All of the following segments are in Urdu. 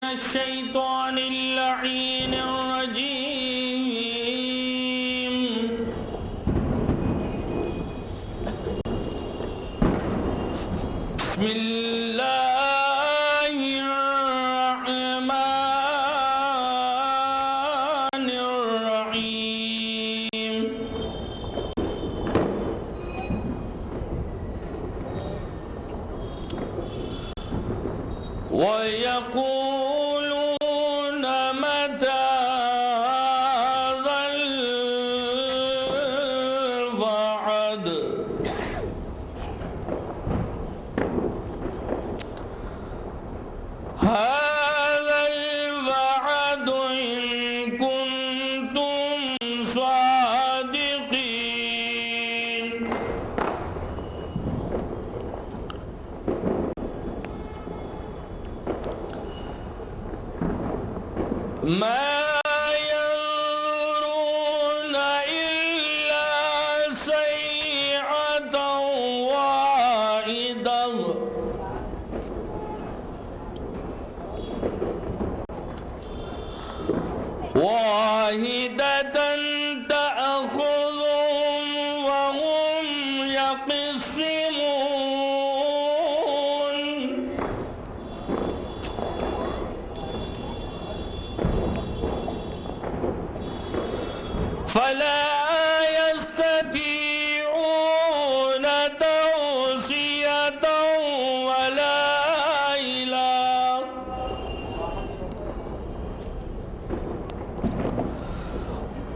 الشيطان اللعين الرجيم. بسم الله الرحمن الرحيم. ويقولون متى هذا الوعد إن كنتم صادقين. ما ينظرون إلا صيحة واحدة تأخذهم وهم يقسمون. فلا يستطيعون توصية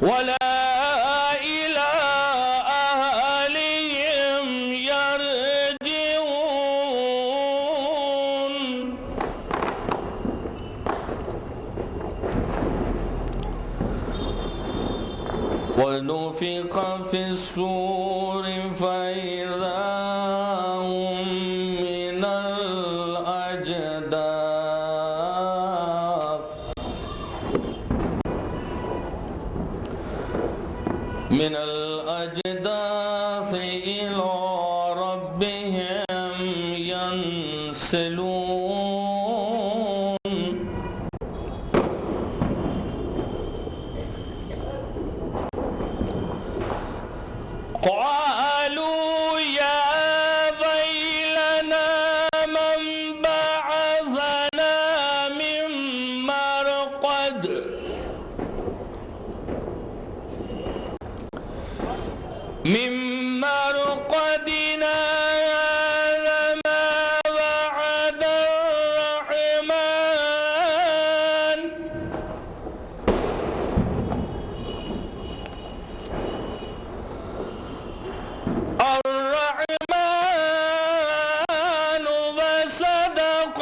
ولا إلى أهلهم يرجعون. ونفخ في الصور فإذا هم من الأجداث إلى ربهم ينسلون. قالوا يا ويلنا من بعثنا من مرقدنا هذا ما وعد الرحمن. وصدق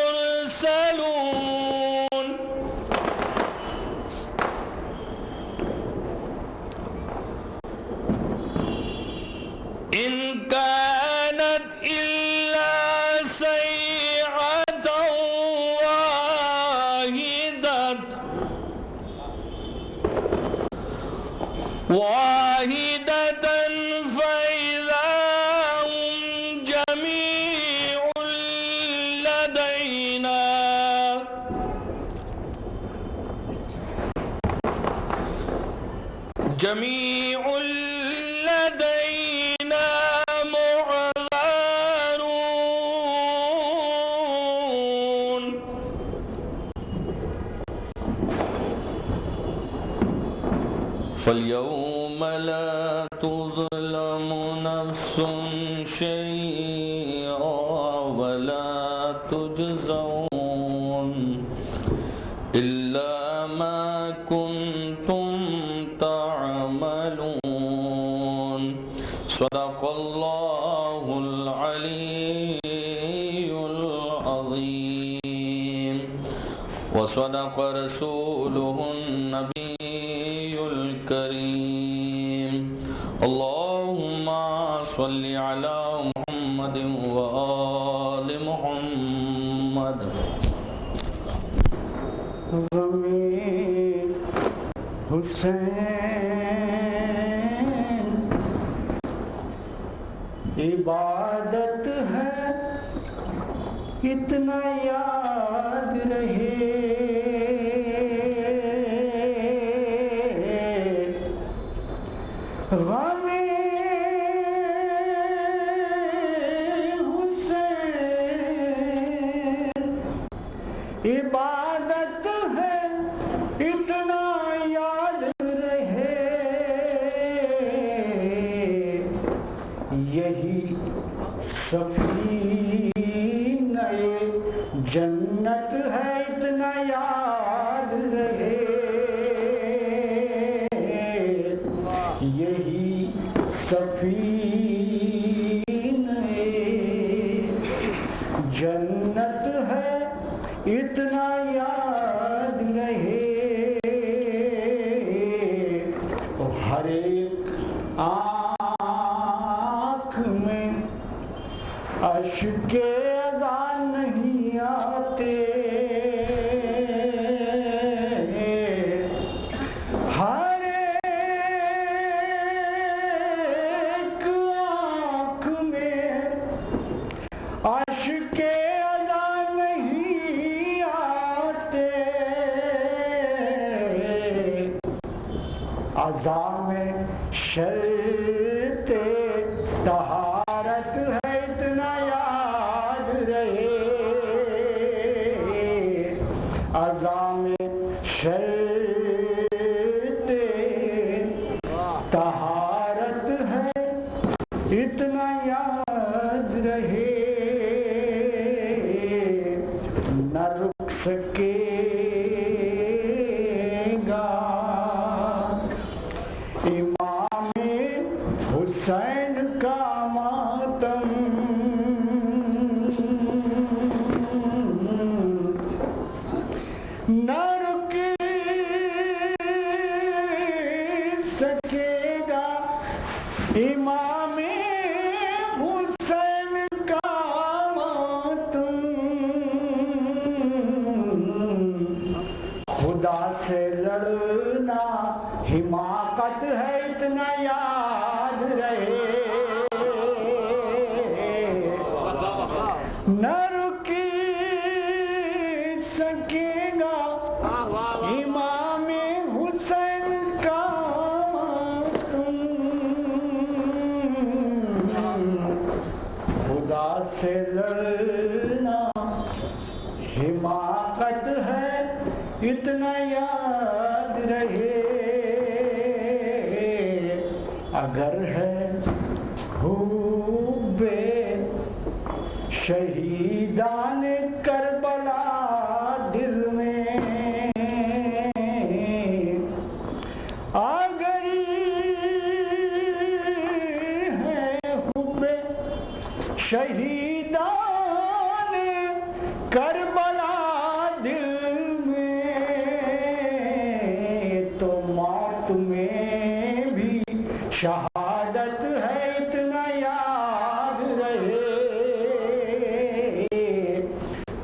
المرسلون. إن كانت إلا صيحة واحدة فإذا هم جميع لدينا محضرون. فاليوم لا تظلم نفس شيئا ولا تجزون إلا ما كنتم تعملون. صدق الله العلي العظيم وصدق رسوله النبي الكريم. اللهم صل على محمد وآل محمد. حسین عبادت ہے اتنا یاد یاد رہے، غم حسین عبادت ہے اتنا یاد رہے، یہی سفینہ جنت ہے اتنا یاد رہے، یہی سفینہ جنت ہے اتنا یاد رہے، ہر ایک آنکھ میں اشک اذا نہیں آتے، ہر ایک آنکھ میں اشک اذا نہیں آتے، اذا میں شرط طہارت ہے اتنا یاد رہے، اذا میں شرط طہارت ہے اتنا یاد رہے، نہ رک سکے گا امام حسین کا ماتم، نہ رک سکے گا امام حسین کا ماتم، خدا سے لڑنا حماقت ہے اتنا یاد رہے، نہ رک سکے گا امام حسین کا ماتم، خدا سے لڑنا حماقت ہے اتنا یاد رہے، اگر ہے حب شہیدان کربلا دل میں، اگر ہے حب شہیدان کربلا دل میں، تو موت میں بھی شہادت ہے اتنا یاد رہے،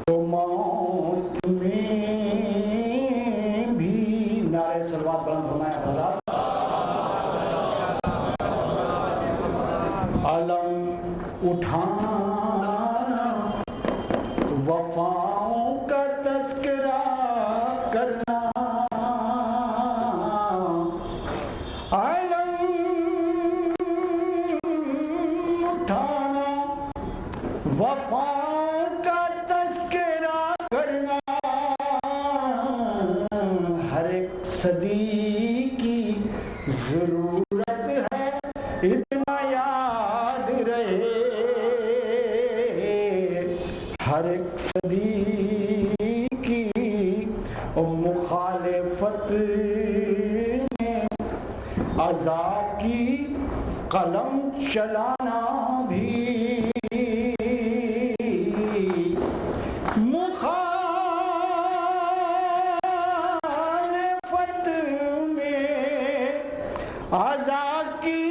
تو موت میں بھی نعرہ صلوات بلند فرمائے حضرات، علم اٹھانا وفاؤں کا تذکرہ کرنا، علم اٹھانا وفاؤں کا تذکرہ کرنا، ہر ایک صدی کی ضرورت ہے اتنا یاد رہے، ہر ایک صدی کی مخالفت میں عزا کی قلم چلانا بھی، مخالفت میں عزا کی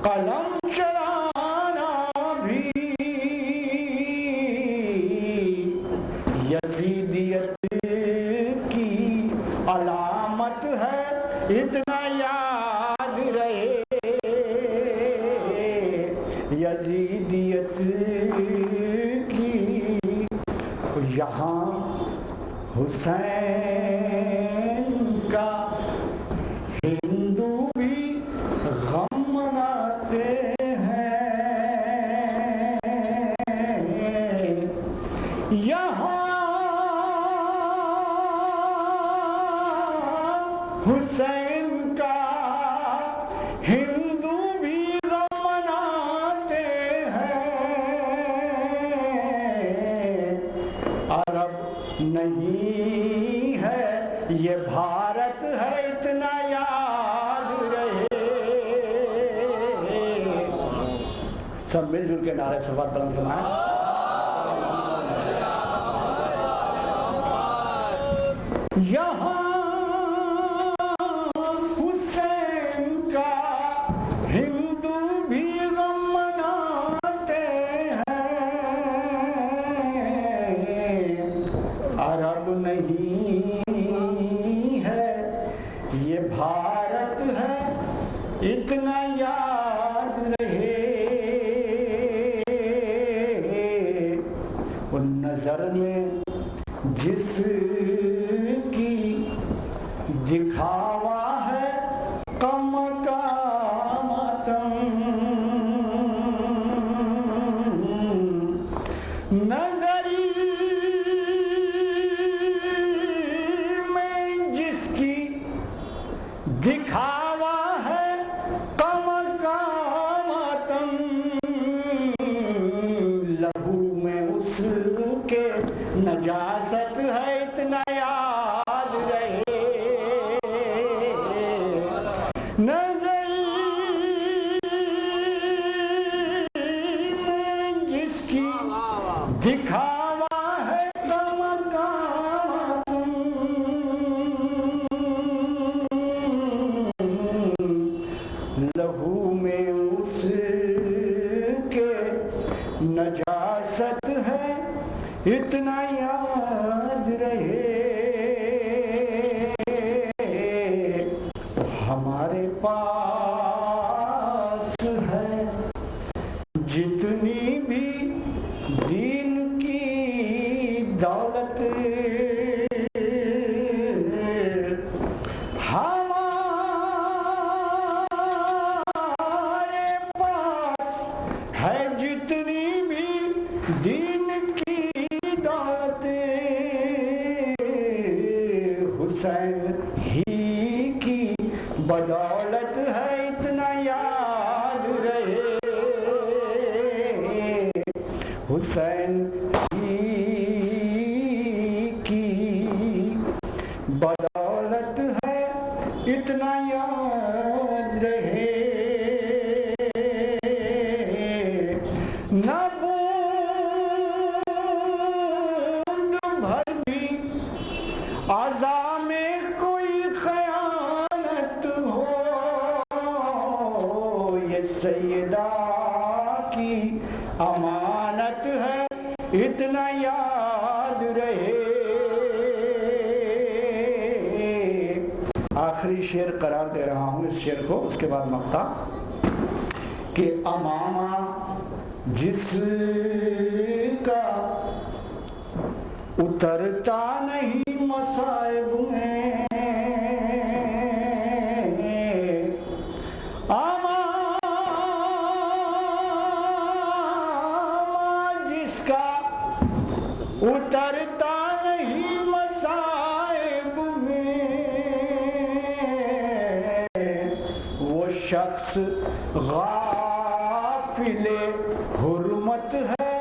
قلم چلانا بھی، یزیدیت کی علامت ہے اتنا یاد رہے، یزیدیت کی یہاں حسین کا ہندو بھی غم مناتے ہیں، یہاں حسین کا ہندو بھی غم مناتے ہیں، عرب نہیں ہے یہ بھارت ہے اتنا یاد رہے۔ سب مل جل کے نعرہ صلوات بلند فرمائیں۔ یہاں حسین کا ہندو بھی غم مناتے ہیں، عرب نہیں ہے یہ بھارت ہے اتنا یاد رہے۔ ان نظر میں جس کی دکھاوا ہے کم کا ماتم، نظری میں جس کی دکھاوا ہے کم کا ماتم، لہو میں اس کے نجاست ہے اتنا یاد رہے۔ نظری میں جس کی دکھاوا ہے کم کا ماتم، لہو میں اس کے نجاست ہے اتنا یاد رہے۔ ہمارے پاس ہے جتنی بھی دین کی دولت، ہمارے پاس ہے جتنی بھی دین کی دولت، حسین ہی کی بدولت ہے اتنا یاد رہے۔ حسین ہی کی بدولت ہے اتنا یاد رہے۔ نہ بوند بھر بھی عزا میں کوئی خیانت ہو، یہ سیدہ کی امانت ہے اتنا یاد رہے۔ آخری شعر قرار دے رہا ہوں اس شعر کو، اس کے بعد مقطع کہ امامہ جس کا اترتا نہیں مصائب میں، امامہ جس کا اترتا نہیں مصائب میں، وہ شخص غافل حرمت ہے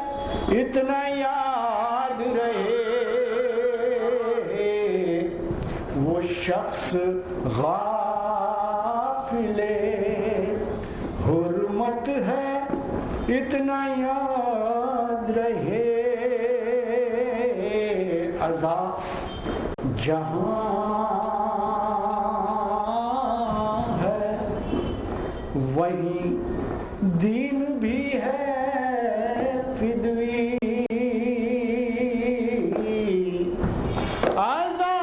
اتنا یاد رہے۔ وہ شخص غافل حرمت ہے اتنا یاد رہے۔ عزا جہاں ہے وہیں دین بھی ہے فدوی، عزا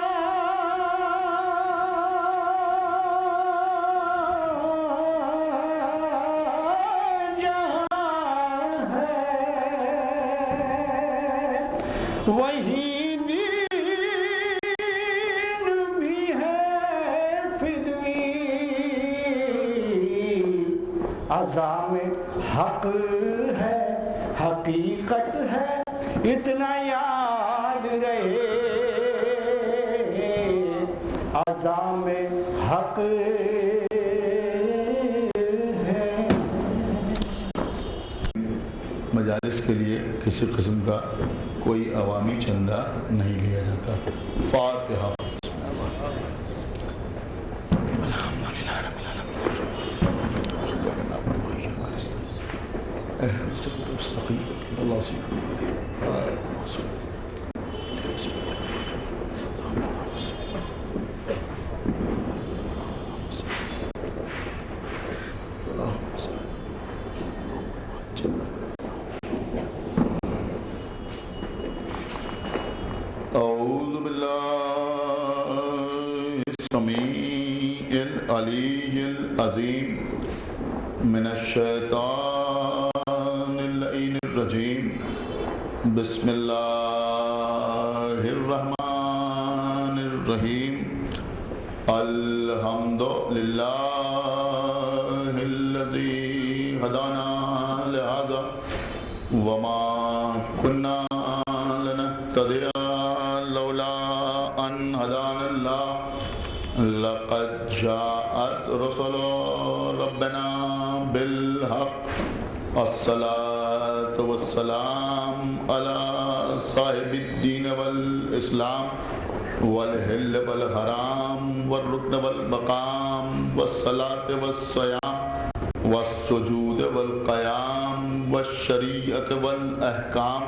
جہاں ہے وہیں دین عزام حق ہے، حقیقت ہے، اتنا یاد رہے، عزام حق ہے۔ مجالس کے لیے کسی قسم کا کوئی عوامی چندہ نہیں لیا جاتا۔ فاتحہ۔ اعوذ باللہ السمیع العلی العظیم من الشیطان اللعین الرجیم، بسم اللہ الرحمن الرحیم، الحمد للہ الذی ہدانا لہذا وما كنا لنهتدي لولا أن هدانا الله، لقد جاءت رسل ربنا بالحق، الصلاة والسلام على صاحب الدين والإسلام والحل والحرام والركن والمقام والصلاة والصيام والسجود والقيام والشريعة والأحكام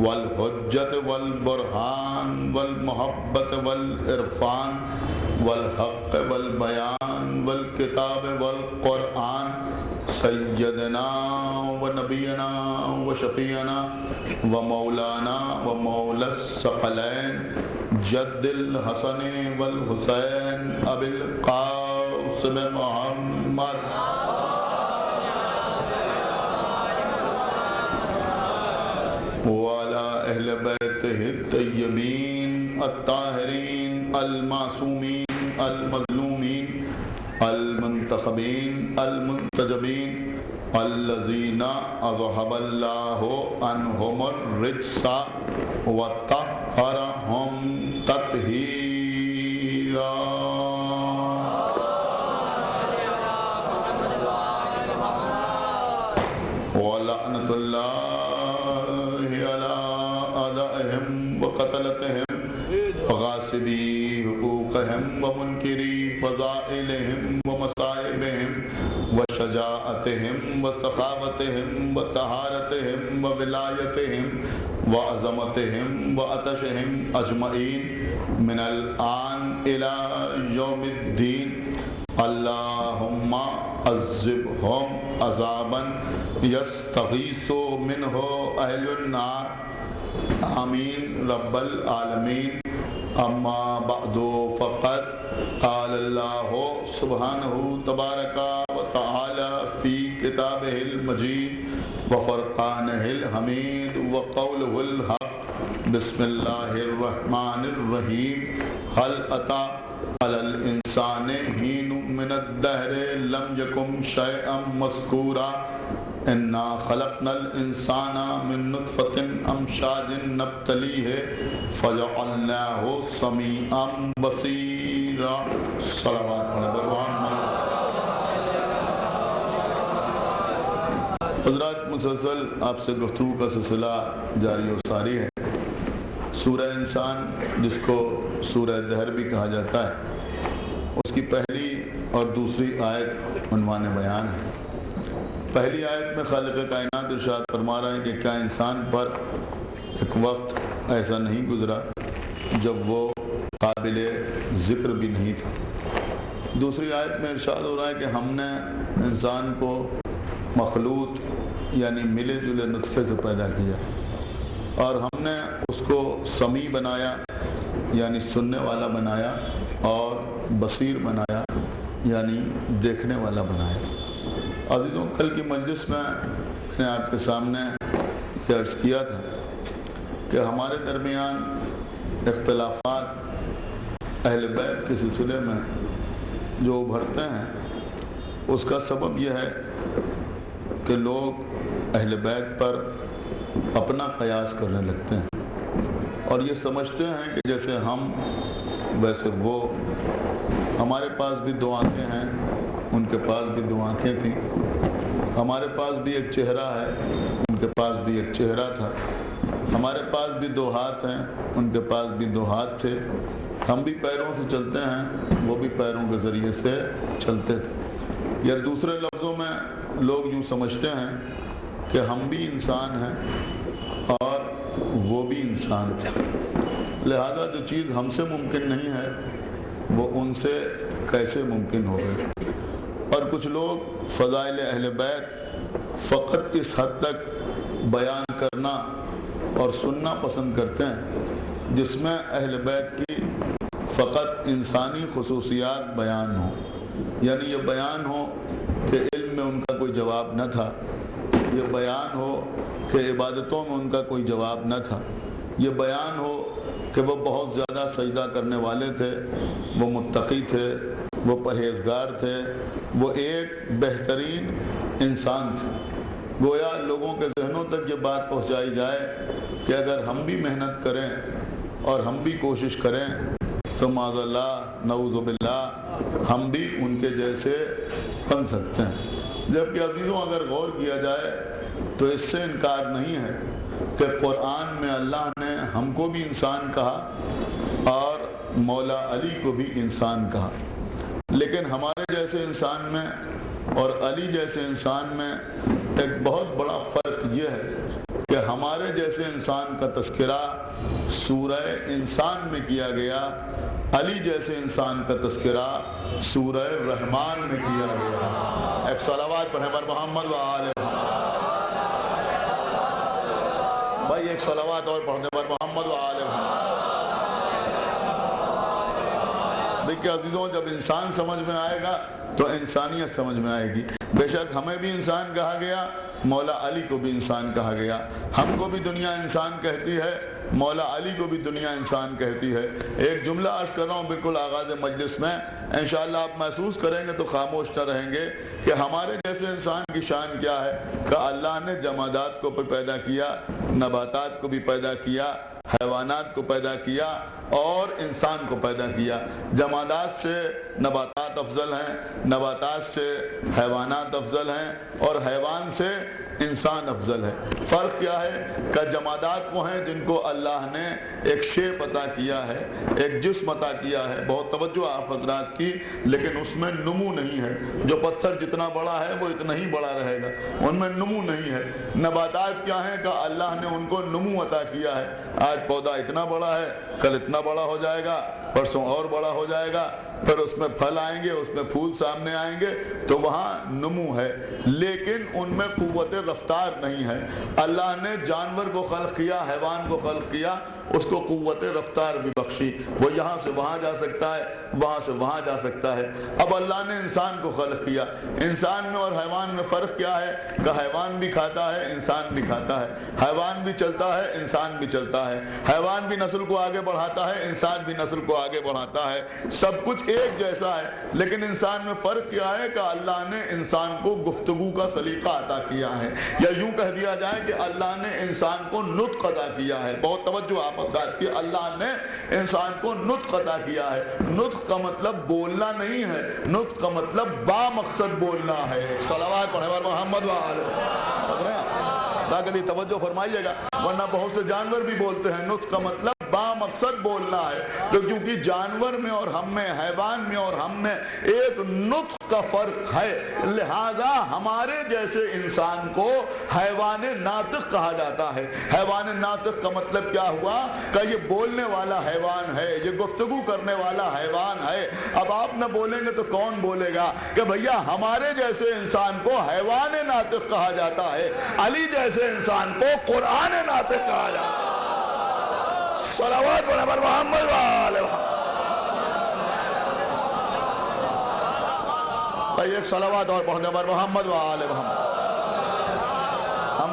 والحجة والبرهان والمحبة والعرفان والحق والبيان والكتاب والقرآن، سيدنا ونبينا وشفيعنا ومولانا ومولى الثقلين جد الحسن والحسين أبي القاسم محمد وعلى أهل بيته الطيبين الطاهرين المعصومين المظلومين المنتخبين المنتجبين الذين أذهب الله عنهم الرجس وطهرهم تطهيرا۔ ولعنة الله وقتلتهم وغاصبي حقوقهم ومنكري فضائلهم ومصائبهم وشجاعتهم وسخاوتهم وطهارتهم وولايتهم وعظمتهم وعطشهم أجمعين من الآن إلى يوم الدين، اللهم عذبهم عذابا يستغيث منه أهل النار، آمین رب العالمین۔ اما بعد فقد قال اللہ سبحانہ تبارک و تعالی فی کتابہ المجید وفرقانہ الحمید وقولہ الحق، بسم اللہ الرحمن الرحیم، هل اتى على الانسان حین من الدہر لم یکن شیئا مذکورا، انا خلقنا الانسان من نطفة امشاج نبتلیہ فجعلناہ سمیعا بصیرا۔ صلوات حضرات، مسلسل آپ سے گفتگو کا سلسلہ جاری و ساری ہے۔ سورہ انسان، جس کو سورہ دہر بھی کہا جاتا ہے، اس کی پہلی اور دوسری آیت عنوان بیان ہے۔ پہلی آیت میں خالق کائنات ارشاد فرما رہا ہے کہ کیا انسان پر ایک وقت ایسا نہیں گزرا جب وہ قابل ذکر بھی نہیں تھا۔ دوسری آیت میں ارشاد ہو رہا ہے کہ ہم نے انسان کو مخلوط یعنی ملے جلے نطفے سے پیدا کیا، اور ہم نے اس کو سمیع بنایا یعنی سننے والا بنایا، اور بصیر بنایا یعنی دیکھنے والا بنایا۔ عزیزوں، کل کی مجلس میں نے آپ کے سامنے یہ عرض کیا تھا کہ ہمارے درمیان اختلافات اہل بیت کے سلسلے میں جو ابھرتے ہیں، اس کا سبب یہ ہے کہ لوگ اہل بیت پر اپنا قیاس کرنے لگتے ہیں اور یہ سمجھتے ہیں کہ جیسے ہم ویسے وہ. ہمارے پاس بھی 2 آنکھیں ہیں، ان کے پاس بھی 2 آنکھیں تھیں. ہمارے پاس بھی ایک چہرہ ہے، ان کے پاس بھی ایک چہرہ تھا. ہمارے پاس بھی 2 ہاتھ ہیں، ان کے پاس بھی 2 ہاتھ تھے. ہم بھی پیروں سے چلتے ہیں، وہ بھی پیروں کے ذریعے سے چلتے تھے. یا دوسرے لفظوں میں لوگ یوں سمجھتے ہیں کہ ہم بھی انسان ہیں اور وہ بھی انسان تھے، لہذا جو چیز ہم سے ممکن نہیں ہے وہ ان سے کیسے ممکن ہو گئے. اور کچھ لوگ فضائل اہل بیت فقط اس حد تک بیان کرنا اور سننا پسند کرتے ہیں جس میں اہل بیت کی فقط انسانی خصوصیات بیان ہوں. یعنی یہ بیان ہو کہ علم میں ان کا کوئی جواب نہ تھا، یہ بیان ہو کہ عبادتوں میں ان کا کوئی جواب نہ تھا، یہ بیان ہو کہ وہ بہت زیادہ سجدہ کرنے والے تھے، وہ متقی تھے، وہ پرہیزگار تھے، وہ ایک بہترین انسان تھے. گویا لوگوں کے ذہنوں تک یہ بات پہنچائی جائے کہ اگر ہم بھی محنت کریں اور ہم بھی کوشش کریں تو معاذ اللہ نعوذ باللہ ہم بھی ان کے جیسے بن سکتے ہیں. جبکہ عزیزوں اگر غور کیا جائے تو اس سے انکار نہیں ہے کہ قرآن میں اللہ نے ہم کو بھی انسان کہا اور مولا علی کو بھی انسان کہا. لیکن ہمارے جیسے انسان میں اور علی جیسے انسان میں ایک بہت بڑا فرق یہ ہے کہ ہمارے جیسے انسان کا تذکرہ سورہ انسان میں کیا گیا، علی جیسے انسان کا تذکرہ سورہ رحمان میں کیا گیا. ایک صلوات پڑھیں بر محمد و آل بھائی، ایک صلوات اور پڑھنے بر محمد و آل. دیکھیں عزیزوں، جب انسان سمجھ میں آئے گا تو انسانیت سمجھ میں آئے گی. بے شک ہمیں بھی انسان کہا گیا، مولا علی کو بھی انسان کہا گیا. ہم کو بھی دنیا انسان کہتی ہے، مولا علی کو بھی دنیا انسان کہتی ہے. ایک جملہ عرض کر رہا ہوں بالکل آغاز مجلس میں، انشاءاللہ آپ محسوس کریں گے تو خاموش نہ رہیں گے کہ ہمارے جیسے انسان کی شان کیا ہے. کہ اللہ نے جمادات کو پیدا کیا، نباتات کو بھی پیدا کیا، حیوانات کو پیدا کیا اور انسان کو پیدا کیا. جمادات سے نباتات افضل ہیں، نباتات سے حیوانات افضل ہیں اور حیوان سے انسان افضل ہے. فرق کیا ہے کہ جمادات وہ ہیں جن کو اللہ نے ایک شیپ عطا کیا ہے، ایک جسم عطا کیا ہے. بہت توجہ آپ حضرات کی، لیکن اس میں نمو نہیں ہے. جو پتھر جتنا بڑا ہے وہ اتنا ہی بڑا رہے گا، ان میں نمو نہیں ہے. نباتات کیا ہیں کہ اللہ نے ان کو نمو عطا کیا ہے. آج پودا اتنا بڑا ہے، کل اتنا بڑا ہو جائے گا، پرسوں اور بڑا ہو جائے گا، پھر اس میں پھل آئیں گے، اس میں پھول سامنے آئیں گے، تو وہاں نمو ہے. لیکن ان میں قوت رفتار نہیں ہے. اللہ نے جانور کو خلق کیا، حیوان کو خلق کیا، اس کو قوت رفتار بھی بخشی. وہ یہاں سے وہاں جا سکتا ہے، وہاں سے وہاں جا سکتا ہے. اب اللہ نے انسان کو خلق کیا. انسان میں اور حیوان میں فرق کیا ہے کہ حیوان بھی کھاتا ہے، انسان بھی کھاتا ہے. حیوان بھی چلتا ہے، انسان بھی چلتا ہے. حیوان بھی نسل کو آگے بڑھاتا ہے، انسان بھی نسل کو آگے بڑھاتا ہے. سب کچھ ایک جیسا ہے، لیکن انسان میں فرق کیا ہے کہ اللہ نے انسان کو گفتگو کا سلیقہ عطا کیا ہے. یا یوں کہہ دیا جائے کہ اللہ نے انسان کو نطق عطا کیا ہے. بہت توجہ آپ بات کی، اللہ نے انسان کو نطق عطا کیا ہے. نطق کا مطلب بولنا نہیں ہے، نطق کا مطلب با مقصد بولنا ہے. صلوات پڑھیں اور محمد و آل توجہ فرمائیے گا، ورنہ بہت سے جانور بھی بولتے ہیں. نطق کا مطلب با مقصد بولنا ہے. تو کیونکہ جانور میں اور ہم میں، حیوان میں اور ہم میں ایک نطق کا فرق ہے، لہذا ہمارے جیسے انسان کو حیوان ناطق کہا جاتا ہے. حیوان ناطق کا مطلب کیا ہوا کہ یہ بولنے والا حیوان ہے، یہ گفتگو کرنے والا حیوان ہے. اب آپ نہ بولیں گے تو کون بولے گا کہ بھیا ہمارے جیسے انسان کو حیوان ناطق کہا جاتا ہے، علی جیسے انسان کو قرآن ناطق کہا جاتا ہے. صلوات پڑھیں پر محمد و آل محمد. ایک صلوات اور پڑھنے پر محمد و آل محمد.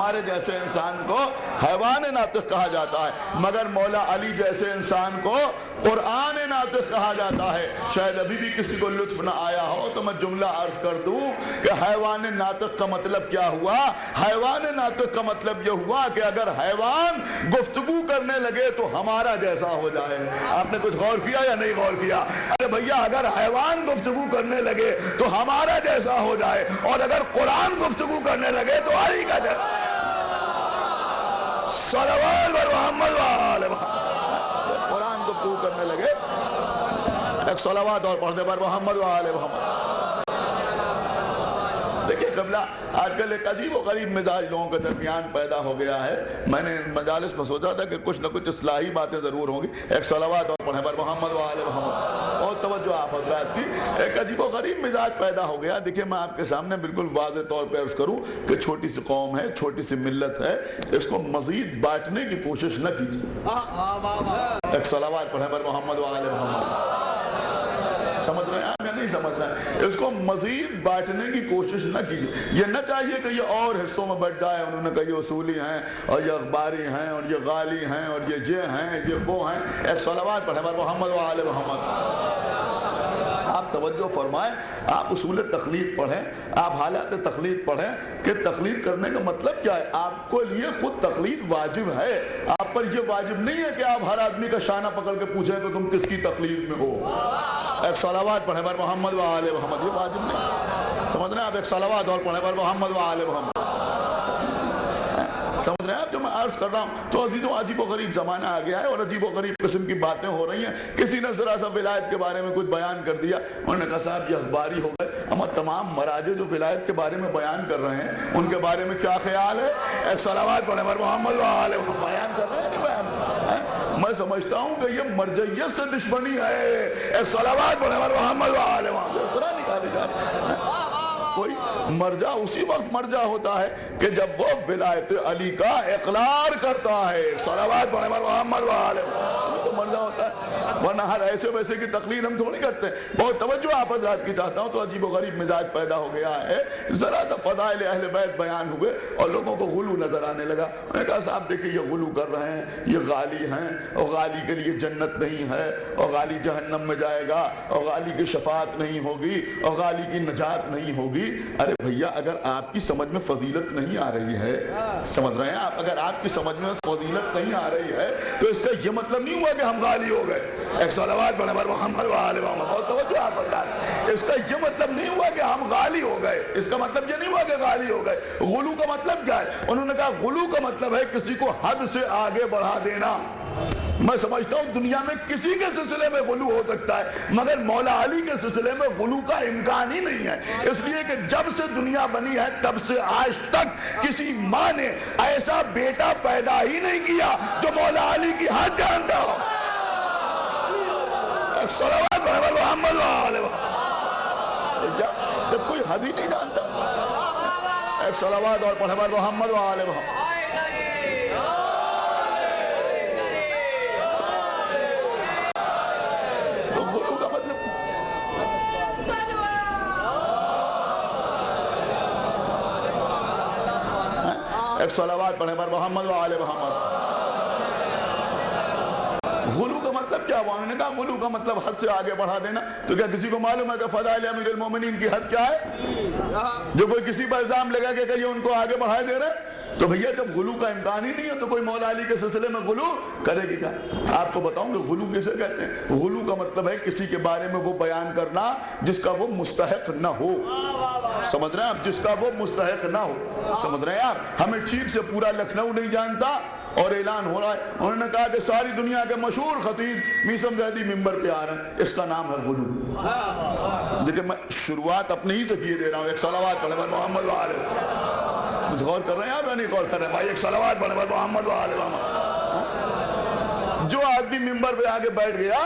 ہمارے جیسے انسان کو حیوان ناطق کہا جاتا ہے، مگر مولا علی جیسے انسان کو قرآن ناطق کہا جاتا ہے۔ شاید ابھی بھی کسی کو لطف نہ آیا ہو تو میں جملہ عرض کر دوں کہ حیوان ناطق کا مطلب کیا ہوا؟ حیوان ناطق کا مطلب یہ ہوا کہ اگر حیوان گفتگو کرنے لگے تو ہمارا جیسا ہو جائے۔ آپ نے کچھ غور کیا یا نہیں غور کیا؟ ارے بھیا، اگر حیوان گفتگو کرنے لگے تو ہمارا جیسا ہو جائے، اور اگر قرآن گفتگو کرنے لگے تو علی کا جیسا۔ صلوات بر محمد و آل محمد۔ قرآن گفتگو کرنے لگے، ایک صلوات اور پڑھنے پر محمد و آل محمد۔ دیکھیں قبلہ، آج کل ایک عجیب و غریب مزاج لوگوں کے درمیان پیدا ہو گیا ہے۔ میں نے مجالس میں سوچا تھا کہ کچھ نہ کچھ اصلاحی باتیں ضرور ہوں گی۔ ایک صلوات اور پڑھنے پر محمد و آل محمد۔ اور توجہ آپ حضرات کی، ایک عجیب و غریب مزاج پیدا ہو گیا۔ دیکھیں میں آپ کے سامنے بالکل واضح طور پہ عرض کروں کہ چھوٹی سی قوم ہے، چھوٹی سی ملت ہے، اس کو مزید بانٹنے کی کوشش نہ کیجیے۔ ایک صلوات پڑھنے پر محمد و آل محمد۔ سمجھ رہے ہیں آپ یا نہیں سمجھ رہے ہیں؟ اس کو مزید بانٹنے کی کوشش نہ کیجیے۔ یہ نہ چاہیے کہ یہ اور حصوں میں بٹ جائے، انہوں نے کہا یہ اصولی ہیں اور یہ اخباری ہیں اور یہ غالی ہیں اور یہ ہیں یہ وہ ہیں۔ ایک صلوات پڑھیں پر محمد و آل محمد۔ آپ توجہ فرمائیں، آپ اصول تقلید پڑھیں، آپ حالات تقلید پڑھیں کہ تقلید کرنے کا مطلب کیا ہے۔ آپ کو لیے خود تقلید واجب ہے، آپ پر یہ واجب نہیں ہے کہ آپ ہر آدمی کا شانہ پکڑ کے پوچھیں کہ تم کس کی تقلید میں ہو۔ ایک صلوات پڑھیں پر محمد و آل محمد، یہ واجب نہیں۔ سمجھ رہے ہیں آپ؟ ایک صلوات اور پڑھیں پر محمد و آل محمد۔ سمجھ رہے ہیں آپ جو میں عرض کر رہا ہوں؟ تو عزیزوں، عجیب و غریب زمانہ آ گیا ہے اور عجیب و غریب قسم کی باتیں ہو رہی ہیں۔ کسی نے ذرا سا ولایت کے بارے میں کچھ بیان کر دیا، انہوں نے کہا صاحب یہ اخباری ہو گئے۔ اما تمام مراجع جو ولایت کے بارے میں بیان کر رہے ہیں ان کے بارے میں کیا خیال ہے؟ ایک صلوات پڑھیں پر محمد و آل محمد۔ بیان کر رہے ہیں کہ بیان؟ میں سمجھتا ہوں کہ یہ مرجعیت سے دشمنی ہے۔ ایک صلوات پڑھیں پر محمد و آل محمد۔ ذرا نکالی جا رہی ہے۔ کوئی مرجع اسی وقت مرجع ہوتا ہے کہ جب وہ ولایت علی کا اقرار کرتا ہے۔ صلوات پڑھیں پر محمد و آل محمد، تو مرجع ہوتا ہے، ورنہ ہر ایسے ویسے کی تقلید ہم تھوڑی کرتے ہیں۔ بہت توجہ آپ حضرات کی چاہتا ہوں۔ تو عجیب و غریب مزاج پیدا ہو گیا ہے، ذرا سا فضائل اہل بیت بیان ہوئے اور لوگوں کو غلو نظر آنے لگا۔ انہوں نے کہا صاحب دیکھیں یہ غلو کر رہے ہیں، یہ غالی ہیں، اور غالی کے لیے جنت نہیں ہے، اور غالی جہنم میں جائے گا، اور غالی کی شفاعت نہیں ہوگی، اور غالی کی نجات نہیں ہوگی۔ ارے بھیا، اگر آپ کی سمجھ میں فضیلت نہیں آ رہی ہے، سمجھ رہے ہیں آپ، اگر آپ کی سمجھ میں فضیلت نہیں آ رہی ہے تو اس کا یہ مطلب نہیں ہوا کہ ہم غالی ہو گئے۔ ایک صلوات پڑھیں پر محمد و آل محمد۔ اور توجہ آپ بردار، اس کا یہ مطلب نہیں ہوا کہ ہم غالی ہو گئے، اس کا مطلب یہ نہیں ہوا کہ غالی ہو گئے۔ غلو کا مطلب کیا ہے؟ انہوں نے کہا غلو کا مطلب ہے کسی کو حد سے آگے بڑھا دینا۔ میں سمجھتا ہوں دنیا میں کسی کے سلسلے میں غلو ہو سکتا ہے، مگر مولا علی کے سلسلے میں غلو کا امکان ہی نہیں ہے، اس لیے کہ جب سے دنیا بنی ہے تب سے آج تک کسی ماں نے ایسا بیٹا پیدا ہی نہیں کیا جو مولا علی کی حد جانتا ہو۔ صلوات پڑھیں پر محمد و آل محمد۔ جب کوئی حد ہی نہیں جانتا، ایک صلوات اور پڑھیں پر محمد و آل محمد۔ تو غلو کا مطلب ایک صلوات پڑھیں پر محمد و آل محمد۔ غلو کا مطلب کیا ہوا؟ انہوں نے کہا غلو کا مطلب حد سے آگے بڑھا دینا۔ تو کیا کسی کو معلوم ہے کہ فضائل امیر المومنین کی حد کیا ہے؟ جو کوئی کسی پر الزام لگا کہ یہ ان کو آگے بڑھائے دے رہے، تو بھیا جب غلو کا امکان ہی نہیں ہے تو کوئی مولا علی کے سلسلے میں غلو کرے گی کیا؟ آپ کو بتاؤں کہ غلو کسے کہتے ہیں؟ غلو کا مطلب ہے کسی کے بارے میں وہ بیان کرنا جس کا وہ مستحق نہ ہو۔ سمجھ رہے ہیں آپ؟ جس کا وہ مستحق نہ ہو۔ سمجھ رہے ہیں آپ؟ ہمیں ٹھیک سے پورا لکھنؤ نہیں جانتا اور اعلان ہو رہا ہے، انہوں نے کہا کہ ساری دنیا کے مشہور خطیب میثم زیدی ممبر پہ آ رہے ہیں، اس کا نام ہے غلو۔ دیکھیں میں شروعات اپنے ہی سے کیے دے رہا ہوں۔ ایک صلوات پڑھیں پر محمد و آل محمد۔ کچھ غور کر رہے ہیں آپ یا نہیں غور کر رہے ہیں بھائی؟ ایک صلوات پڑھیں پر محمد و آل محمد۔ جو آدمی ممبر پہ آگے بیٹھ گیا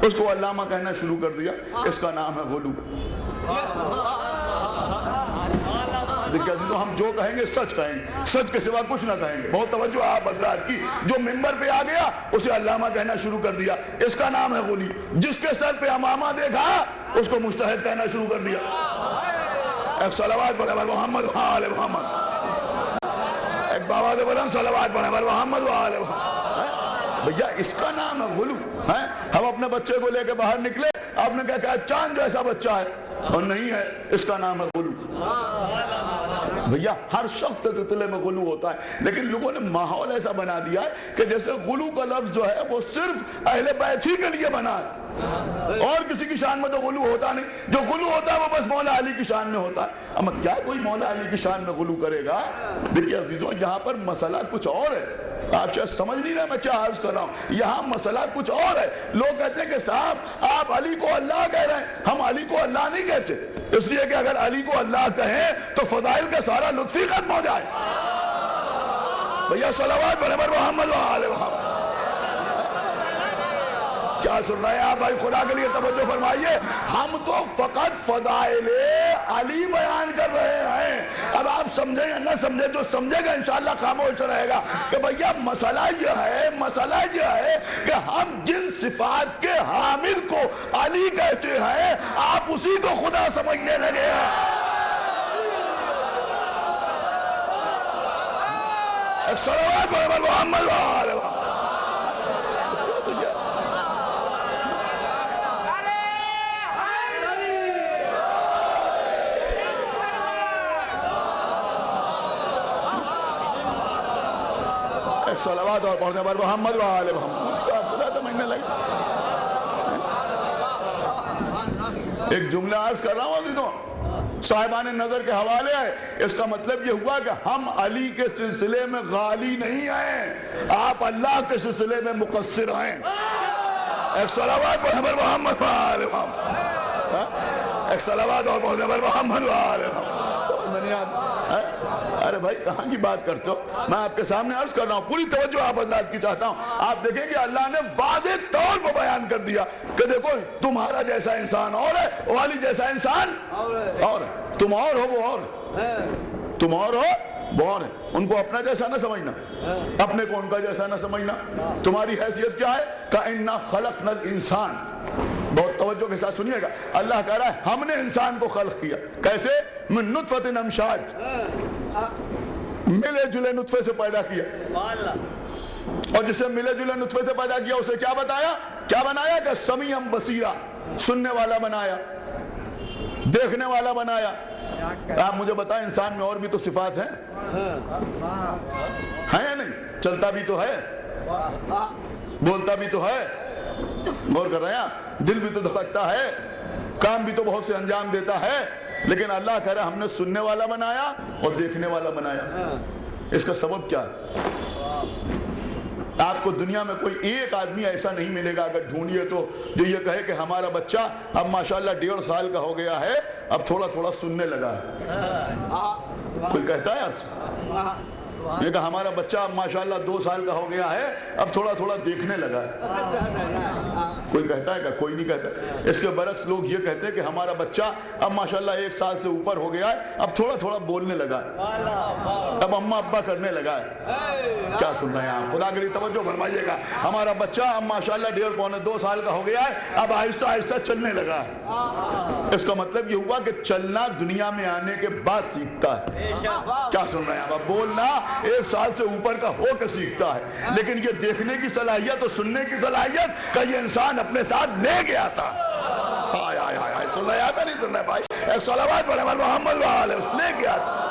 اس کو علامہ کہنا شروع کر دیا، اس کا نام ہے غلو۔ ہم جو کہیں گے سچ کہیں گے، سچ کے سوا کچھ نہ کہیں گے۔ بہت توجہ آپ حضرات کی۔ جو ممبر پہ آ گیا اسے علامہ کہنا شروع کر دیا، اس کا نام ہے غلی۔ جس کے سر پہ امامہ دیکھا اس کو مجتہد کہنا شروع کر دیا۔ ایک صلوات پڑھیں پر محمد و آل محمد۔ ایک بابا دے بلند صلوات پڑھیں محمد و آل محمد. بھیا اس کا نام ہے غلو. ہم اپنے بچے کو لے کے باہر نکلے, آپ نے کہا چاند جیسا بچہ ہے, اور نہیں ہے, اس کا نام ہے غلو. بھیا ہر شخص کے سلسلے میں غلو ہوتا ہے, لیکن لوگوں نے ماحول ایسا بنا دیا ہے کہ جیسے غلو کا لفظ جو ہے وہ صرف اہل بیت ہی کے لیے بنا ہے, اور کسی کی شان میں تو غلو ہوتا نہیں. جو غلو ہوتا ہے وہ بس مولا علی کی شان میں ہوتا ہے. اما کیا کوئی مولا علی کی شان میں غلو کرے گا؟ دیکھیے عزیزوں, یہاں پر مسئلہ کچھ اور ہے. آپ شاید سمجھ نہیں رہے میں کیا عرض کر رہا ہوں. یہاں مسئلہ کچھ اور ہے. لوگ کہتے ہیں کہ صاحب آپ علی کو اللہ کہہ رہے ہیں, ہم علی کو اللہ نہیں کہتے, اس لیے کہ اگر علی کو اللہ کہیں تو فضائل کا سارا لطف ہی ختم ہو جائے. بھیا صلوات پڑھیں محمد و آل محمد. کیا سن رہے ہیں آپ بھائی؟ خدا کے لیے توجہ فرمائیے. ہم تو فقط فضائل علی بیان کر رہے ہیں. اب آپ سمجھیں یا نہ سمجھیں, جو سمجھے گا انشاءاللہ خاموش رہے گا. کہ بھیا مسئلہ یہ ہے کہ ہم جن صفات کے حامل کو علی کہتے ہیں, آپ اسی کو خدا سمجھنے لگے ہیں. ایک صلوات پڑھیں محمد و آل محمد. صلوات اور پڑھنے پر محمد و آل محمد. خدا سمجھنے لگے. ایک جملہ عرض کر رہا ہوں عزیزوں, صاحبان نظر کے حوالے ہے. اس کا مطلب یہ ہوا کہ ہم علی کے سلسلے میں غالی نہیں ہیں, آپ اللہ کے سلسلے میں مقصر ہیں. ایک صلوات پڑھنے پر محمد و آل محمد. ایک صلوات اور پڑھنے پر محمد و آل محمد. سمجھ میں نہیں آتا؟ ارے بھائی کہاں کی بات کرتے ہو؟ میں آپ کے سامنے عرض کر رہا ہوں, پوری توجہ آپ حضرات کی چاہتا ہوں. آپ دیکھیں کہ اللہ نے واضح طور پر بیان کر دیا کہ دیکھو تمہارا جیسا انسان اور ہے, والی جیسا انسان اور ہے. تم اور ہو وہ اور ہے, تم اور ہو وہ اور ہے. ان کو اپنا جیسا نہ سمجھنا, اپنے کو ان کا جیسا نہ سمجھنا. تمہاری حیثیت کیا ہے؟ کَإِنَّا خَلَقْنَا الْإِنسَانَ. بہت توجہ کے ساتھ سنیے گا. اللہ کہہ رہا ہے ہم نے انسان کو خلق کیا. کیسے؟ من نطفۃ امشاج, ملے جلے نطفے سے پیدا کیا. اور جسے ملے جلے نطفے سے پیدا کیا اسے کیا بتایا, کیا بنایا؟ کہ سمیع بصیرا, سننے والا بنایا, دیکھنے والا بنایا. آپ مجھے بتائیں انسان میں اور بھی تو صفات ہیں یا نہیں؟ چلتا بھی تو ہے, بولتا بھی تو ہے, غور کر رہے ہیں آپ, دل بھی تو دھڑکتا ہے, کام بھی تو بہت سے انجام دیتا ہے. لیکن اللہ کہہ رہا ہے ہم نے سننے والا بنایا اور دیکھنے والا بنایا. اس کا سبب کیا ہے؟ آپ کو دنیا میں کوئی ایک آدمی ایسا نہیں ملے گا اگر ڈھونڈیے تو جو یہ کہے کہ ہمارا بچہ اب ماشاءاللہ 1.5 سال کا ہو گیا ہے, اب تھوڑا تھوڑا سننے لگا ہے. کوئی کہتا ہے آپ سے؟ یہ کہ ہمارا بچہ اب ماشاءاللہ 2 سال کا ہو گیا ہے, اب تھوڑا تھوڑا دیکھنے لگا ہے. کوئی کہتا ہے کہ کوئی نہیں کہتا. اس کے برعکس لوگ یہ کہتے ہیں کہ ہمارا بچہ اب ماشاءاللہ 1 سال سے اوپر ہو گیا ہے, اب تھوڑا تھوڑا بولنے لگا ہے, اب اماں ابا کرنے لگا ہے. کیا سن رہے ہیں آپ؟ خدا کے لیے توجہ فرمائیے گا. ہمارا بچہ اب ماشاءاللہ 1.5 پونے 2 سال کا ہو گیا ہے, اب آہستہ آہستہ چلنے لگا ہے. اس کا مطلب یہ ہوا کہ چلنا دنیا میں آنے کے بعد سیکھتا ہے. کیا سن رہے ہیں آپ؟ اب بولنا 1 سال سے اوپر کا ہو کے سیکھتا ہے, لیکن یہ دیکھنے کی صلاحیت اور سننے کی صلاحیت کا یہ انسان اپنے ساتھ لے گیا تھا. ہائے ہائے ہائے, سن رہے آتا نہیں سن رہے بھائی؟ ایک صلوات پڑھیں محمد و آل محمد. لے گیا تھا.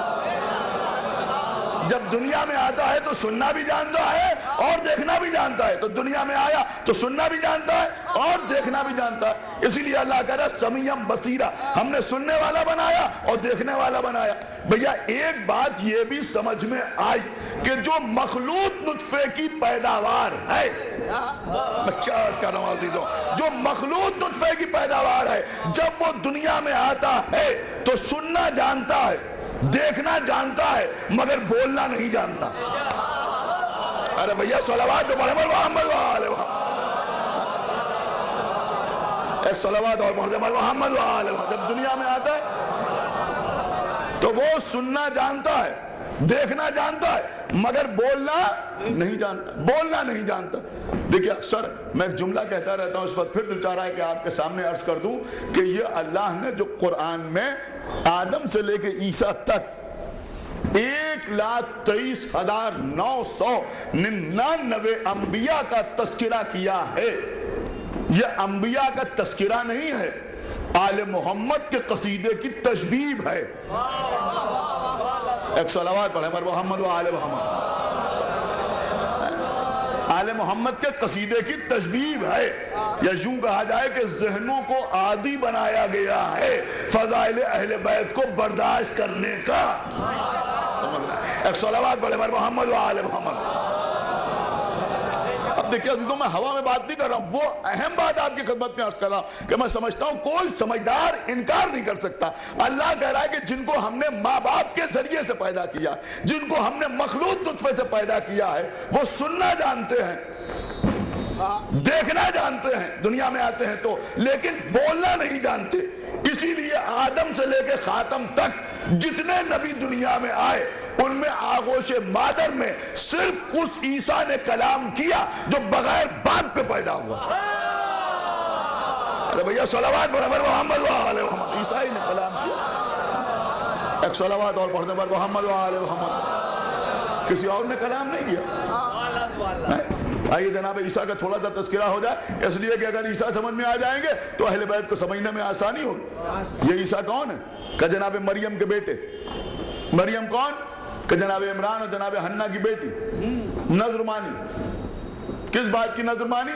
جب دنیا میں آتا ہے تو سننا بھی جانتا ہے اور دیکھنا بھی جانتا ہے. تو دنیا میں آیا تو سننا بھی جانتا ہے اور دیکھنا بھی جانتا ہے. اسی لیے اللہ کہہ رہا ہے سمیع بصیرا, ہم نے سننے والا بنایا اور دیکھنے والا بنایا. بھیا ایک بات یہ بھی سمجھ میں آئی کہ جو مخلوط نطفے کی پیداوار ہے, میں کیا عرض کر رہا ہوں عزیزوں, جو مخلوط نطفے کی پیداوار ہے, جب وہ دنیا میں آتا ہے تو سننا جانتا ہے, دیکھنا جانتا ہے, مگر بولنا نہیں جانتا. ارے بھیا صلوات پڑھیں محمد و آل محمد. ایک صلوات اور پڑھیں محمد و آل محمد. جب دنیا میں آتا ہے تو وہ سننا جانتا ہے, دیکھنا جانتا ہے, مگر بولنا نہیں جانتا, بولنا نہیں جانتا. دیکھیں اکثر میں ایک جملہ کہتا رہتا ہوں, اس وقت پھر دل چاہ رہا ہے کہ آپ کے سامنے عرض کر دوں کہ یہ اللہ نے جو قرآن میں آدم سے لے کے عیسیٰ تک 1,23,999 انبیاء کا تذکرہ کیا ہے. یہ انبیاء کا تذکرہ نہیں ہے، آل محمد کے قصیدے کی تشبیب ہے. ایک صلوات پڑھیں پر محمد و آل محمد. آل محمد کے قصیدے کی تشبیب ہے، یا یوں کہا جائے کہ ذہنوں کو عادی بنایا گیا ہے فضائل اہل بیت کو برداشت کرنے کا. ایک صلوات پڑھیں پر محمد و آل محمد. اب دیکھیں عزیزوں، میں ہوا میں بات نہیں کر رہا ہوں، وہ اہم بات آپ کی خدمت میں عرض کر رہا ہوں کہ میں سمجھتا ہوں کوئی سمجھدار انکار نہیں کر سکتا. اللہ کہہ رہا ہے کہ جن کو ہم نے ماں باپ کے ذریعے سے پیدا کیا، جن کو ہم نے مخلوط نطفے سے پیدا کیا ہے، وہ سننا جانتے ہیں، دیکھنا جانتے ہیں، دنیا میں آتے ہیں تو، لیکن بولنا نہیں جانتے. اسی لیے آدم سے لے کے خاتم تک جتنے نبی دنیا میں آئے، ان میں آغوش مادر میں صرف اس عیسیٰ نے کلام کیا جو بغیر باپ کے پیدا ہوا. ارے بھیا صلوات برابر محمد و آل محمد. عیسیٰ نے کلام کیا. ایک صلوات اور پڑھنے پر محمد و آل محمد. کسی اور نے کلام نہیں کیا. آئیے جناب عیسیٰ کا تھوڑا سا تذکرہ ہو جائے، اس لیے کہ اگر عیسیٰ سمجھ میں آ جائیں گے تو اہل بیت کو سمجھنے میں آسانی ہوگی. یہ عیسیٰ کون ہے؟ کہ جناب مریم کے بیٹے. مریم کون؟ کہ جناب عمران اور جناب حنا کی بیٹی. نظر مانی. کس بات کی نظر مانی؟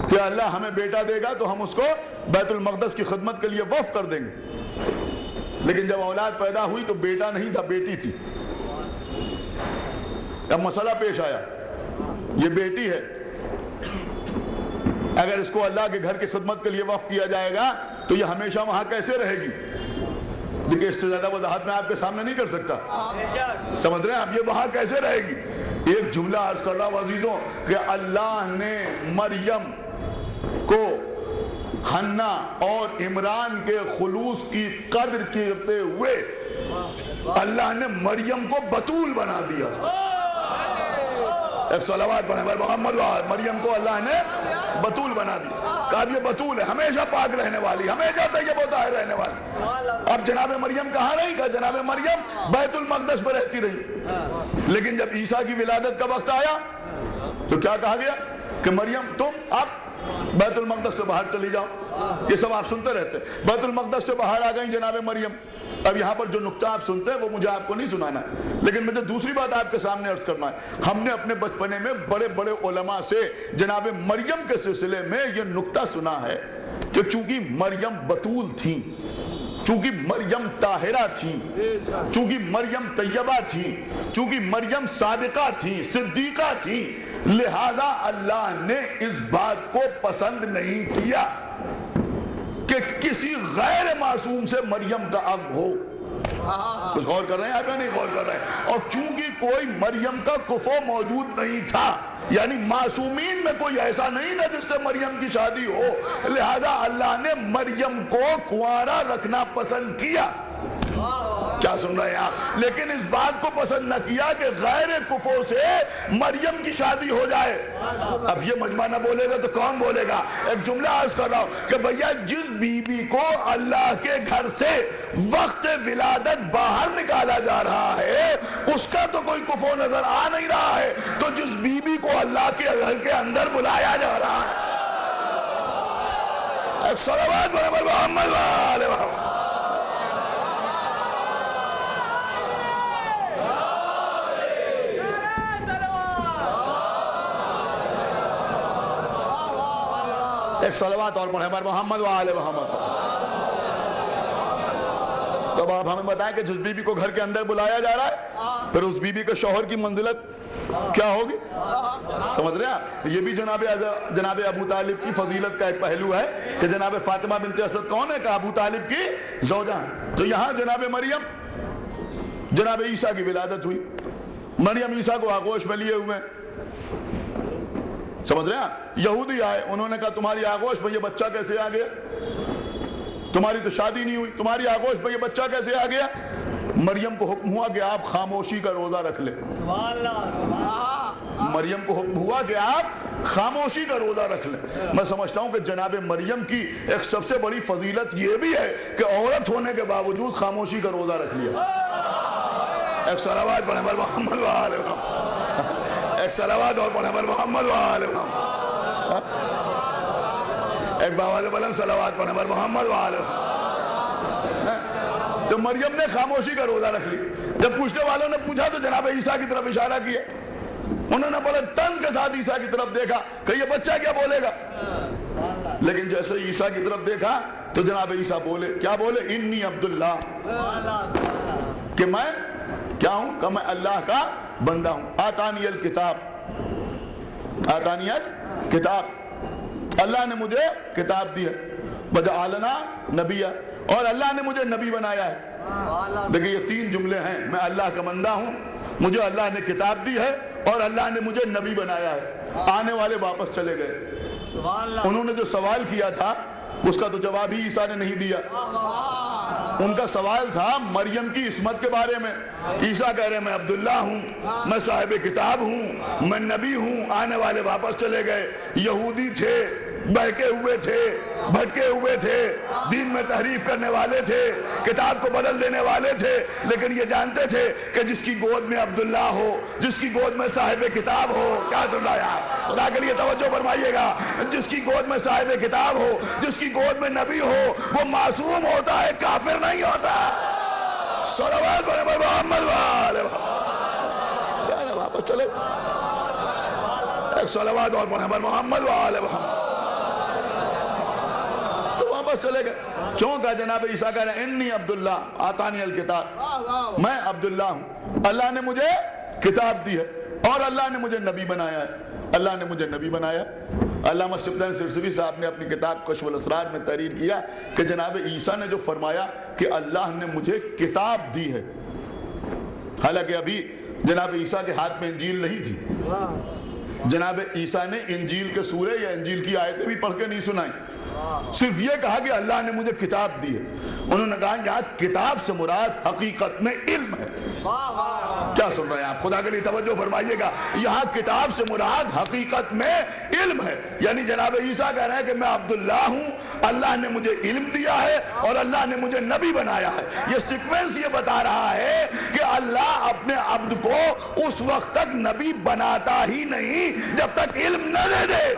کہ اللہ ہمیں بیٹا دے گا تو ہم اس کو بیت المقدس کی خدمت کے لیے وقف کر دیں گے. لیکن جب اولاد پیدا ہوئی تو بیٹا نہیں تھا، بیٹی تھی. اب مسئلہ پیش آیا، یہ بیٹی ہے، اگر اس کو اللہ کے گھر کی خدمت کے لیے وقف کیا جائے گا تو یہ ہمیشہ وہاں کیسے رہے گی؟ دیکھیں اس سے زیادہ وضاحت میں آپ کے سامنے نہیں کر سکتا. سمجھ رہے ہیں آپ؟ یہ وہاں کیسے رہے گی؟ ایک جملہ عرض کر رہا ہوں عزیزوں کہ اللہ نے مریم کو حنا اور عمران کے خلوص کی قدر کرتے ہوئے اللہ نے مریم کو بتول بنا دیا. ایک صلوات پڑھیں پر محمد و آل. مریم کو اللہ نے بتول بنا دی. کہا یہ بتول ہے، ہمیشہ پاک رہنے والی، ہمیشہ طیب و طاہر رہنے والی. اب جناب مریم کہاں رہی؟ کہا جناب مریم بیت المقدس میں رہتی رہی. لیکن جب عیسیٰ کی ولادت کا وقت آیا تو کیا کہا گیا کہ مریم تم اب بیت المقدس سے باہر چلی جاؤ. یہ سب آپ سنتے رہتے. بیت المقدس سے باہر آ گئی جناب مریم. اب یہاں پر جو نقطہ آپ سنتے ہیں وہ مجھے آپ کو نہیں سنانا ہے، لیکن مجھے دوسری بات آپ کے سامنے عرض کرنا ہے. ہم نے اپنے بچپنے میں بڑے بڑے علماء سے جناب مریم کے سلسلے میں یہ نقطہ سنا ہے کہ چونکہ مریم بتول تھی، چونکہ مریم طاہرہ تھی، چونکہ مریم طیبہ تھی، چونکہ مریم صادقہ تھی، صدیقہ تھی، لہذا اللہ نے اس بات کو پسند نہیں کیا کہ کسی غیر معصوم سے مریم کا عقد ہو. کچھ غور کر رہے ہیں آپ یا نہیں غور کر رہے ہیں؟ اور چونکہ کوئی مریم کا کفو موجود نہیں تھا، یعنی معصومین میں کوئی ایسا نہیں تھا جس سے مریم کی شادی ہو، لہذا اللہ نے مریم کو کنوارا رکھنا پسند کیا. کیا سن رہے ہیں آپ؟ لیکن اس بات کو پسند نہ کیا کہ غیر کفو سے مریم کی شادی ہو جائے. اب یہ مجمع نہ بولے گا تو کون بولے گا؟ ایک جملہ عرض کر رہا ہوں کہ بھیا جس بی بی کو اللہ کے گھر سے وقت ولادت باہر نکالا جا رہا ہے اس کا تو کوئی کفو نظر آ نہیں رہا ہے، تو جس بی بی کو اللہ کے گھر کے اندر بلایا جا رہا ہے. ایک صلوات برابر محمد و آل محمد. ایک صلوات اور پڑھیں پر محمد و آل محمد. تو اب آپ ہمیں بتائیں کہ جس بی بی کو گھر کے اندر بلایا جا رہا ہے پھر اس بی بی کے شوہر کی منزلت کیا ہوگی؟ سمجھ رہے ہیں آپ؟ یہ بھی جناب ابو طالب کی فضیلت کا ایک پہلو ہے کہ جناب فاطمہ بنت اسد کون ہے؟ کہ ابو طالب کی زوجہ ہیں. تو یہاں جناب مریم جناب عیسیٰ کی ولادت ہوئی. مریم عیسیٰ کو آغوش میں لیے ہوئے. سمجھ رہے ہیں آپ؟ یہودی آئے، انہوں نے کہا تمہاری آغوش میں یہ بچہ کیسے آ گیا؟ تمہاری تو شادی نہیں ہوئی، تمہاری آغوش میں یہ بچہ کیسے آ گیا؟ مریم کو حکم ہوا کہ آپ خاموشی کا روزہ رکھ لیں. مریم کو حکم ہوا کہ آپ خاموشی کا روزہ رکھ لیں. میں سمجھتا ہوں کہ جناب مریم کی ایک سب سے بڑی فضیلت یہ بھی ہے کہ عورت ہونے کے باوجود خاموشی کا روزہ رکھ لیا. ایک صلوات پڑھیں بر محمد و آل محمد. ایک صلوات اور پڑھیں بر محمد و آل محمد. ایک باواز بلند صلوات پڑھیں بر محمد و آل محمد. تو مریم نے خاموشی کا روزہ رکھ لی. جب پوچھنے والوں نے پوچھا تو جناب عیسیٰ کی طرف اشارہ کیا. انہوں نے بڑے طنز کے ساتھ عیسیٰ کی طرف دیکھا کہ یہ بچہ کیا بولے گا. لیکن جیسے عیسیٰ کی طرف دیکھا تو جناب عیسیٰ بولے. کیا بولے؟ انی عبداللہ، کہ میں کیا ہوں؟ کہ میں اللہ کا بندہ ہوں. آتانی الکتاب، آتانی الکتاب، اللہ نے مجھے کتاب دی ہے. وجعلنا نبیہ، اور اللہ نے مجھے نبی بنایا ہے. دیکھیں یہ تین جملے ہیں. میں اللہ کا بندہ ہوں، مجھے اللہ نے کتاب دی ہے، اور اللہ نے مجھے نبی بنایا ہے. آنے والے واپس چلے گئے. انہوں نے جو سوال کیا تھا اس کا تو جواب ہی عیسیٰ نے نہیں دیا. ان کا سوال تھا مریم کی عصمت کے بارے میں. عیسیٰ کہہ رہے میں عبداللہ ہوں، میں صاحب کتاب ہوں، میں نبی ہوں. آنے والے واپس چلے گئے. یہودی تھے، بہکے ہوئے تھے، بھٹکے ہوئے تھے، دین میں تحریف کرنے والے تھے، کتاب کو بدل دینے والے تھے. لیکن یہ جانتے تھے کہ جس کی گود میں عبداللہ ہو، جس کی گود میں صاحب کتاب ہو، کیا سن رہا ہے خدا کے لیے توجہ فرمائیے گا، جس کی گود میں صاحب کتاب ہو، جس کی گود میں نبی ہو، وہ معصوم ہوتا ہے، کافر نہیں ہوتا. صلوات پر محمد والے واپس چلے. ایک صلوات اور پڑھیں پر محمد والے محمد. واپس چلے گئے. چونکہ جناب عیسیٰ کہہ رہے ہیں انی عبداللہ آتانی الکتاب، میں عبداللہ ہوں، اللہ نے مجھے کتاب دی ہے اور اللہ نے مجھے نبی بنایا ہے. اللہ نے مجھے نبی بنایا. علامہ شبلی سرسوی صاحب نے اپنی کتاب کشف الاسرار میں تحریر کیا کہ جناب عیسیٰ نے جو فرمایا کہ اللہ نے مجھے کتاب دی ہے، حالانکہ ابھی جناب عیسیٰ کے ہاتھ میں انجیل نہیں تھی. جناب عیسیٰ نے انجیل کے سورے یا انجیل کی آیتیں بھی پڑھ کے نہیں سنائیں، صرف یہ کہا کہ اللہ نے مجھے کتاب دی ہے. انہوں نے کہا یہاں کتاب سے مراد حقیقت میں علم ہے. کیا سن رہے ہیں آپ؟ خدا کے لیے توجہ فرمائیے گا. یہاں کتاب سے مراد حقیقت میں علم ہے. یعنی جناب عیسیٰ کہہ رہے ہیں کہ میں عبداللہ ہوں، اللہ نے مجھے علم دیا ہے اور اللہ نے مجھے نبی بنایا ہے. یہ سیکوینس یہ بتا رہا ہے کہ اللہ اپنے عبد کو اس وقت تک نبی بناتا ہی نہیں جب تک علم نہ دے دے.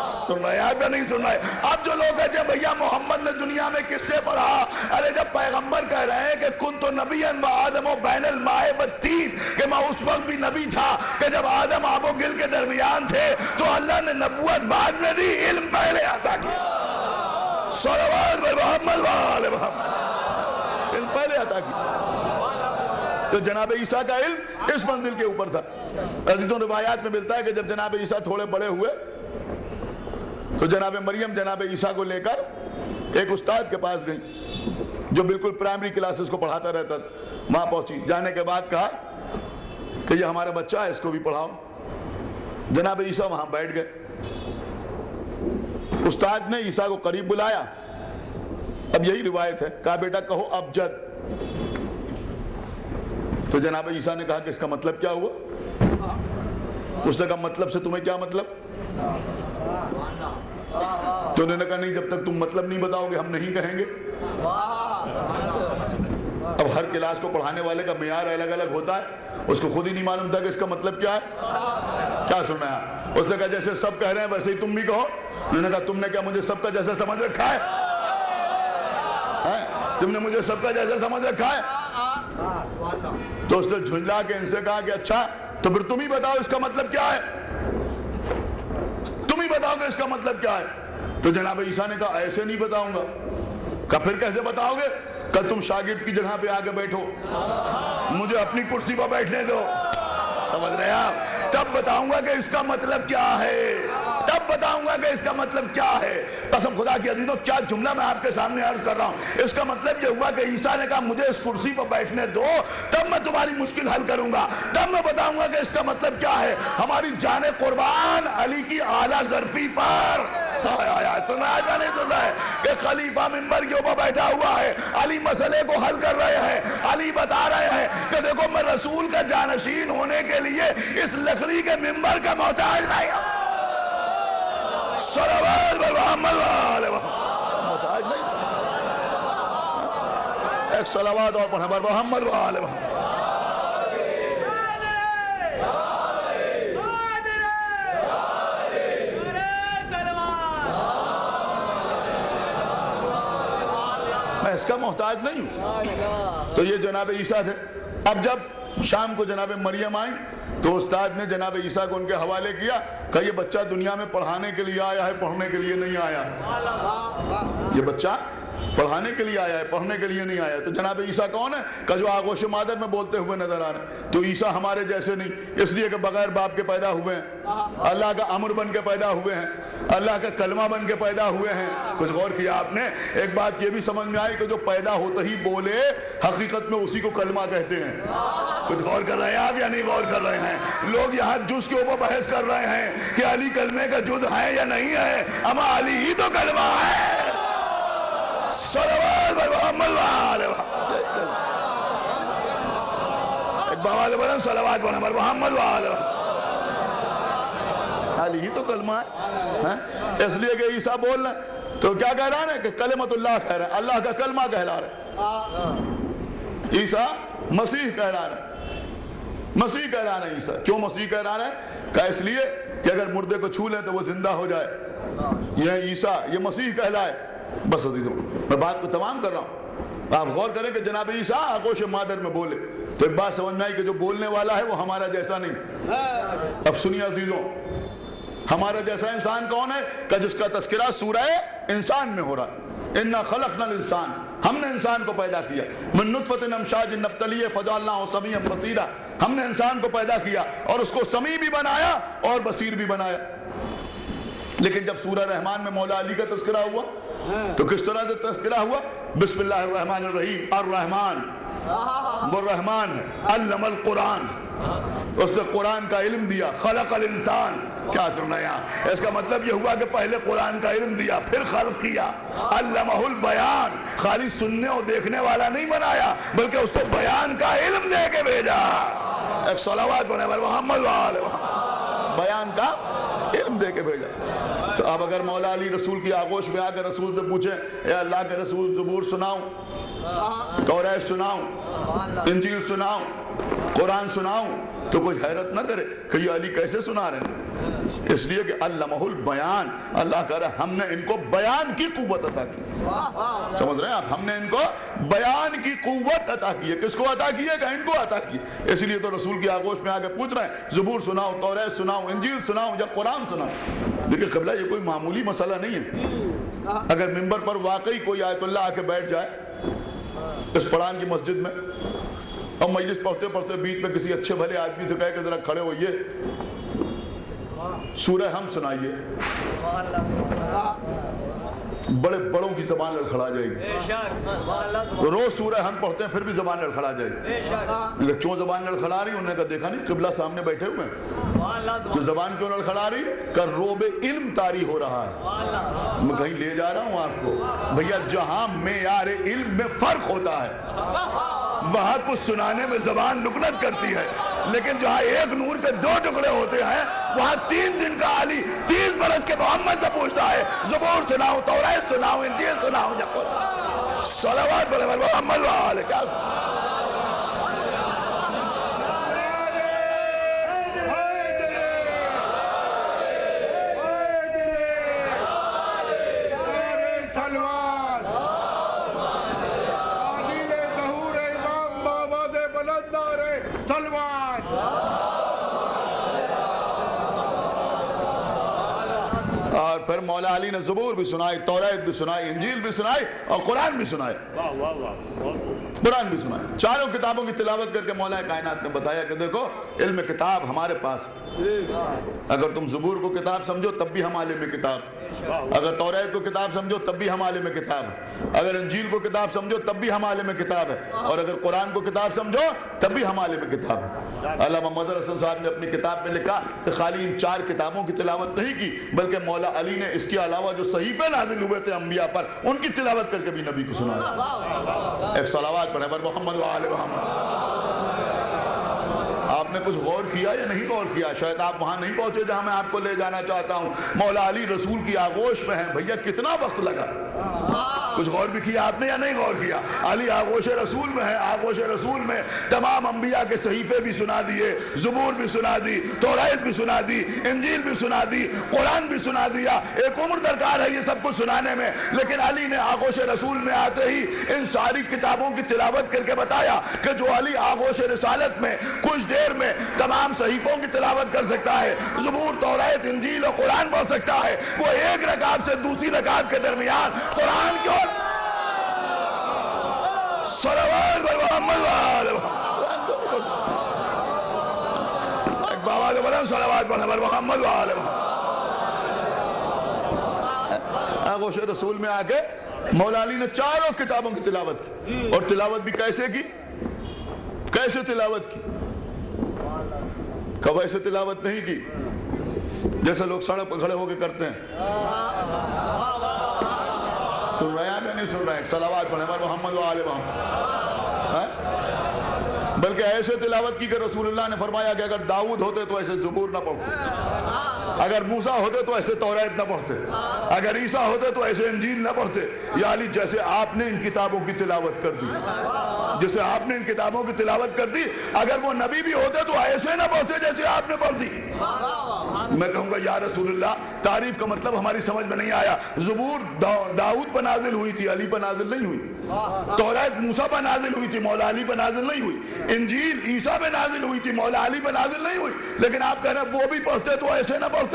سن رہے ہیں یا نہیں سن رہے؟ اب جو لوگ کہتے ہیں بھیا محمد نے دنیا میں کس سے پڑھا؟ ارے جب پیغمبر کہہ رہے ہیں کہ کنت نبیا و آدم و بین الماء والطین، کہ میں اس وقت بھی نبی تھا کہ جب آدم آب و گل کے درمیان تھے، تو اللہ نے نبوت بعد میں دی، علم پہلے عطا کیا. صلوات بر محمد و آل محمد، علم پہلے عطا کیا. تو جناب عیسیٰ کا علم اس منزل کے اوپر تھا. عزیزوں روایات میں ملتا ہے کہ جب جناب عیسیٰ تھوڑے بڑے ہوئے تو جناب مریم جناب عیسیٰ کو لے کر ایک استاد کے پاس گئی جو بالکل پرائمری کلاسز کو پڑھاتا رہتا تھا. وہاں پہنچی، جانے کے بعد کہا کہ یہ ہمارا بچہ ہے، اس کو بھی پڑھاؤ. جناب عیسیٰ وہاں بیٹھ گئے. استاد نے عیسیٰ کو قریب بلایا. اب یہی روایت ہے، کہا بیٹا کہو ابجد. تو جناب عیسیٰ نے کہا کہ اس کا مطلب کیا ہوا؟ اس نے کہا مطلب سے تمہیں کیا مطلب؟ تو انہوں نے کہا نہیں، جب تک تم مطلب نہیں بتاؤ گے ہم نہیں کہیں گے. اب ہر کلاس کو پڑھانے والے کا معیار الگ الگ ہوتا ہے، اس کو خود ہی نہیں معلوم تھا کہ اس کا مطلب کیا ہے. کیا سنا ہے؟ اس نے کہا جیسے سب کہہ رہے ہیں ویسے ہی تم بھی کہو. انہوں نے کہا تم نے کیا مجھے سب کا جیسا سمجھ رکھا ہے؟ تم نے مجھے سب کا جیسا سمجھ رکھا ہے؟ تو اس نے جھنجلا کے ان سے کہا کہ اچھا تو پھر تم ہی بتاؤ اس کا مطلب کیا ہے، تم ہی بتاؤ کہ اس کا مطلب کیا ہے. تو جناب عیسیٰ نے کہا ایسے نہیں بتاؤں گا. کہا پھر کیسے بتاؤ گے؟ کہ تم شاگرد کی جگہ پہ آگے بیٹھو، مجھے اپنی کرسی پر بیٹھنے دو. سمجھ رہے آپ؟ تب بتاؤں گا کہ اس کا مطلب کیا ہے، تب بتاؤں گا کہ اس کا مطلب کیا ہے. قسم خدا کی عزیزوں کیا جملہ میں آپ کے سامنے عرض کر رہا ہوں. اس کا مطلب یہ ہوا کہ عیسیٰ نے کہا مجھے اس کرسی پر بیٹھنے دو، تب میں تمہاری مشکل حل کروں گا، تب میں بتاؤں گا کہ اس کا مطلب کیا ہے. ہماری جان قربان علی کی اعلیٰ ظرفی پر سنا ہے کہ خلیفہ منبر کے اوپر بیٹھا ہوا ہے، علی مسئلے کو حل کر رہے ہیں. علی بتا رہے ہیں کہ دیکھو میں رسول کا جانشین ہونے کے لیے اس لکڑی کے منبر کا محتاج نہیں ہوں. صلوات بر محمد و آل محمد، محتاج نہیں. ایک صلوات اور پڑھیں بر محمد و آل محمد. بحث کا محتاج نہیں ہوں۔ تو یہ جناب عیسیٰ تھے۔ اب جب شام کو جناب مریم آئیں تو استاد نے جناب عیسیٰ کو ان کے حوالے کیا کہ یہ بچہ دنیا میں پڑھانے کے لیے آیا ہے، پڑھنے کے لیے نہیں آیا۔ یہ بچہ پڑھانے کے لیے آیا ہے، پڑھنے کے لیے نہیں آیا۔ تو جناب عیسیٰ کون ہے کہ جو آغوش مادر میں بولتے ہوئے نظر آ رہے ہیں؟ تو عیسیٰ ہمارے جیسے نہیں، اس لیے کہ بغیر باپ کے پیدا ہوئے ہیں، اللہ کا امر بن کے پیدا ہوئے ہیں، اللہ کا کلمہ بن کے پیدا ہوئے ہیں۔ کچھ غور کیا آپ نے؟ ایک بات یہ بھی سمجھ میں آئی کہ جو پیدا ہوتے ہی بولے حقیقت میں اسی کو کلمہ کہتے ہیں۔ کچھ غور کر رہے ہیں آپ یا نہیں غور کر رہے ہیں؟ لوگ یہاں جز کے اوپر بحث کر رہے ہیں کہ علی کلمے کا جز ہے یا نہیں ہے، اما علی ہی تو کلمہ ہے۔ صلوات بر محمد وآلہ ایک بوال بلند صلوات بر محمد وآلہ علی ہی تو کلمہ ہے۔ اس لیے کہ عیسیٰ بول رہے ہیں تو کیا کہہ رہا ہے کہ کلمت اللہ کہہ رہا ہے، اللہ کا کلمہ کہلا رہا ہے۔ عیسیٰ مسیح کہہ رہا ہے، مسیح کہہ رہا ہے عیسیٰ۔ کیوں مسیح کہہ رہا ہے؟ کہ اس لیے کہ اگر مردے کو چھو لیں تو وہ زندہ ہو جائے۔ یہ عیسیٰ یہ مسیح کہلائے۔ بس عزیزوں میں بات کو تمام کر رہا ہوں، آپ غور کریں کہ جناب عیسیٰ آغوش مادر میں بولے تو ایک بات سمجھ میں آئی کہ جو بولنے والا ہے وہ ہمارا جیسا نہیں۔ اب سنیے عزیزوں، ہمارا جیسا انسان کون ہے کہ جس کا تذکرہ سورہ انسان میں ہو رہا ہے۔ اِنَّا خَلَقْنَا الْإِنسَانَ، ہم نے انسان کو پیدا کیا، مِن نُطْفَةٍ أَمْشَاجٍ نَبْتَلِيهِ فَجَعَلْنَاهُ سَمِيعًا بَصِيرًا، ہم نے انسان کو پیدا کیا اور اس کو سمیع بھی بنایا اور بصیر بھی بنایا۔ لیکن جب سورہ رحمان میں مولا علی کا تذکرہ ہوا تو کس طرح سے تذکرہ ہوا؟ بسم اللہ الرحمن الرحیم، الرحمن وہ رحمان ہے، علم القرآن، اس نے قرآن کا علم دیا، خلق الانسان۔ کیا سننا ہے یہاں؟ اس کا مطلب یہ ہوا کہ پہلے قرآن کا علم دیا پھر خلق کیا، علمہ البیان، خالی سننے اور دیکھنے والا نہیں بنایا بلکہ اس کو بیان کا علم دے کے بھیجا۔ ایک صلوات پڑھیں بر محمد وآلہ محمد، بیان کا علم دے کے بھیجا۔ تو اب اگر مولا علی رسول کی آغوش میں آ کر رسول سے پوچھیں اے اللہ کے رسول زبور سناؤں، توریت سناؤں، انجیل سناؤں، قرآن سناؤں، تو کوئی حیرت نہ کرے کہ یہ علی کیسے سنا رہے ہیں۔ اس لیے کہ علمہ البیان، اللہ کہہ رہا ہے ہم نے ان کو بیان کی قوت عطا کی۔ سمجھ رہے ہیں آپ؟ ہم نے ان کو بیان کی قوت عطا کی ہے۔ کس کو عطا کی ہے؟ کہ ان کو عطا کی۔ اس لیے تو رسول کی آغوش میں آ کے پوچھ رہے ہیں زبور سناؤ، توریت سناؤ، انجیل سناؤ یا قرآن سناؤ۔ دیکھیں قبلہ یہ کوئی معمولی مسئلہ نہیں ہے۔ اگر ممبر پر واقعی کوئی آیت اللہ آ کے بیٹھ جائے اس پڑھان کی مسجد میں اور مجلس پڑھتے پڑھتے بیچ میں کسی اچھے بھلے آدمی سے کہے کہ ذرا کھڑے ہوئیے سورہ ہم سنائیے، بڑے بڑوں کی زبان لڑکھڑا جائے گی۔ روز سورہ ہم پڑھتے ہیں پھر بھی زبان لڑکھڑا جائے گی۔ کیوں زبان لڑکھڑا رہی؟ انہوں نے کہا دیکھا نہیں قبلہ سامنے بیٹھے ہوئے ہیں تو زبان کیوں لڑکھڑا رہی؟ کہ روب علم طاری ہو رہا ہے۔ میں کہیں لے جا رہا ہوں آپ کو بھیا، جہاں معیار علم میں فرق ہوتا ہے وہاں کچھ سنانے میں زبان لکنت کرتی ہے، لیکن جہاں ایک نور کے دو ٹکڑے ہوتے ہیں وہاں 3 دن کا علی 30 برس کے محمد سے پوچھتا ہے زبور سناؤ، توریت سناؤ، انجیل سناؤ یا قرآن۔ صلوات بر محمد وآلہ۔ کیا اور پھر مولا علی نے زبور بھی سنائی، توریت بھی سنائی، انجیل بھی سنائی اور قرآن بھی سنائے، قرآن بھی سنائے۔ چاروں کتابوں کی تلاوت کر کے مولا کائنات نے بتایا کہ دیکھو علم کتاب ہمارے پاس ہے۔ اگر تم زبور کو کتاب سمجھو تب بھی ہم عالم کتاب، اگر توریت کو کتاب سمجھو تب بھی ہم عالم کتاب ہے، اگر انجیل کو کتاب سمجھو تب بھی ہم عالم کتاب ہے، اور اگر قرآن کو کتاب سمجھو تب بھی ہم عالم کتاب ہے۔ علامہ محمد حسن صاحب نے اپنی کتاب میں لکھا کہ خالی ان 4 کتابوں کی تلاوت نہیں کی بلکہ مولا علی نے اس کے علاوہ جو صحیفے نازل ہوئے تھے انبیاء پر ان کی تلاوت کر کے بھی نبی کو سنایا۔ ایک صلوات پڑھیں پر محمد وآلہ محمد۔ آپ نے کچھ غور کیا یا نہیں غور کیا؟ شاید آپ وہاں نہیں پہنچے جہاں میں آپ کو لے جانا چاہتا ہوں۔ مولا علی رسول کی آغوش میں ہیں، بھیا کتنا وقت لگا، کچھ غور بھی کیا آپ نے یا نہیں غور کیا؟ علی آغوش رسول میں ہے، آغوش رسول میں تمام انبیاء کے صحیفے بھی سنا دیے، زبور بھی سنا دی، توریت بھی سنا دی، انجیل بھی سنا دی، قرآن بھی سنا دیا. ایک عمر درکار ہے یہ سب کچھ سنانے میں، لیکن علی نے آغوش رسول میں آتے ہی ان ساری کتابوں کی تلاوت کر کے بتایا کہ جو علی آغوش رسالت میں کچھ دیر میں تمام صحیفوں کی تلاوت کر سکتا ہے، زبور، توریت، انجیل اور قرآن پڑھ سکتا ہے، وہ ایک رکعت سے دوسری رکعت کے درمیان قرآن کی اور صلوات بر محمد وآل محمد، ایک بابا جو بلند صلوات بر محمد وآل محمد. آغوش رسول میں آ کے مولا علی نے چاروں کتابوں کی تلاوت کی، اور تلاوت بھی کیسے کی؟ کیسے تلاوت کی؟ کب ایسے تلاوت نہیں کی جیسے لوگ سڑک پر کھڑے ہو کے کرتے ہیں. سن رہے ہیں یا نہیں سن رہے ہیں؟ صلوات پڑھیں بر محمد و آل محمد. بلکہ ایسے تلاوت کی کہ رسول اللہ نے فرمایا کہ اگر داؤد ہوتے تو ایسے زبور نہ پڑھتے، اگر موسیٰ ہوتے تو ایسے توریت نہ پڑھتے، اگر عیسیٰ ہوتے تو ایسے انجیل نہ پڑھتے. یا علی جیسے آپ نے ان کتابوں کی تلاوت کر دی، جیسے آپ نے ان کتابوں کی تلاوت کر دی، اگر وہ نبی بھی ہوتے تو ایسے نہ پڑھتے جیسے آپ نے پڑھ دی. میں کہوں گا یا رسول اللہ، تعریف کا مطلب ہماری سمجھ میں نہیں آیا. زبور داؤد پر نازل ہوئی تھی، علی پر نازل نہیں ہوئی. توریت موسیٰ پر نازل ہوئی تھی، مولا علی پر نازل نہیں ہوئی. انجیل عیسیٰ پر نازل ہوئی تھی، مولا علی پر نازل نہیں ہوئی. لیکن آپ کہہ رہے ہیں وہ بھی پڑھتے تو ایسے نہ پڑھتے.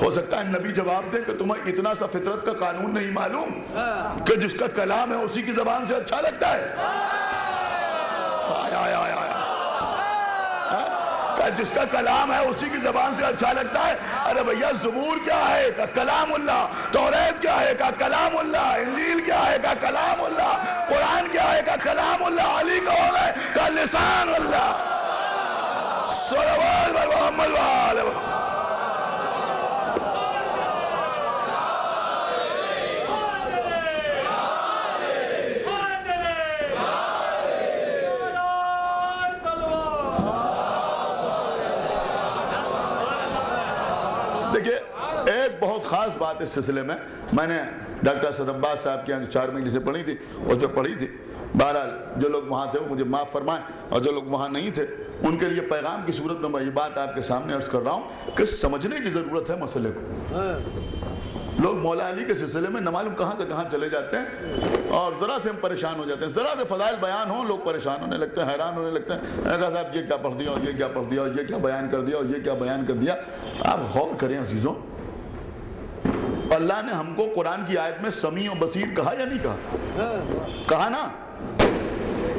ہو سکتا ہے نبی جواب دے کہ تمہیں اتنا سا فطرت کا قانون نہیں معلوم کہ جس کا کلام ہے اسی کی زبان سے اچھا لگتا ہے. جس کا کلام ہے اسی کی زبان سے اچھا لگتا ہے. ارے بھیا زبور کیا ہے کہ کلام اللہ، توریت کیا ہے کہ کلام اللہ، انجیل کیا ہے کہ کلام اللہ، قرآن کیا ہے کہ کلام اللہ، علی کون ہے کہ لسان اللہ. صلوات بر محمد و آل محمد. دیکھیے ایک بہت خاص بات اس سلسلے میں نے ڈاکٹر اسد عباس صاحب کے یہاں 4 مجلسیں پڑھی تھی، اس پہ پڑھی تھی. بہرحال جو لوگ وہاں تھے وہ مجھے معاف فرمائیں، اور جو لوگ وہاں نہیں تھے ان کے لیے پیغام کی صورت میں یہ بات آپ کے سامنے عرض کر رہا ہوں کہ سمجھنے کی ضرورت ہے مسئلے کو. لوگ مولا علی کے سلسلے میں نہ معلوم کہاں سے کہاں چلے جاتے ہیں، اور ذرا سے ہم پریشان ہو جاتے ہیں. ذرا سے فضائل بیان ہوں لوگ پریشان ہونے لگتے ہیں، حیران ہونے لگتے ہیں. صاحب یہ کیا پڑھ دیا، اور یہ کیا پڑھ دیا، اور یہ کیا بیان کر دیا، اور یہ کیا بیان کر دیا. آپ غور کریں عزیزوں، اللہ نے ہم کو قرآن کی آیت میں سمیع و بصیر کہا یا نہیں کہا؟ کہا نا،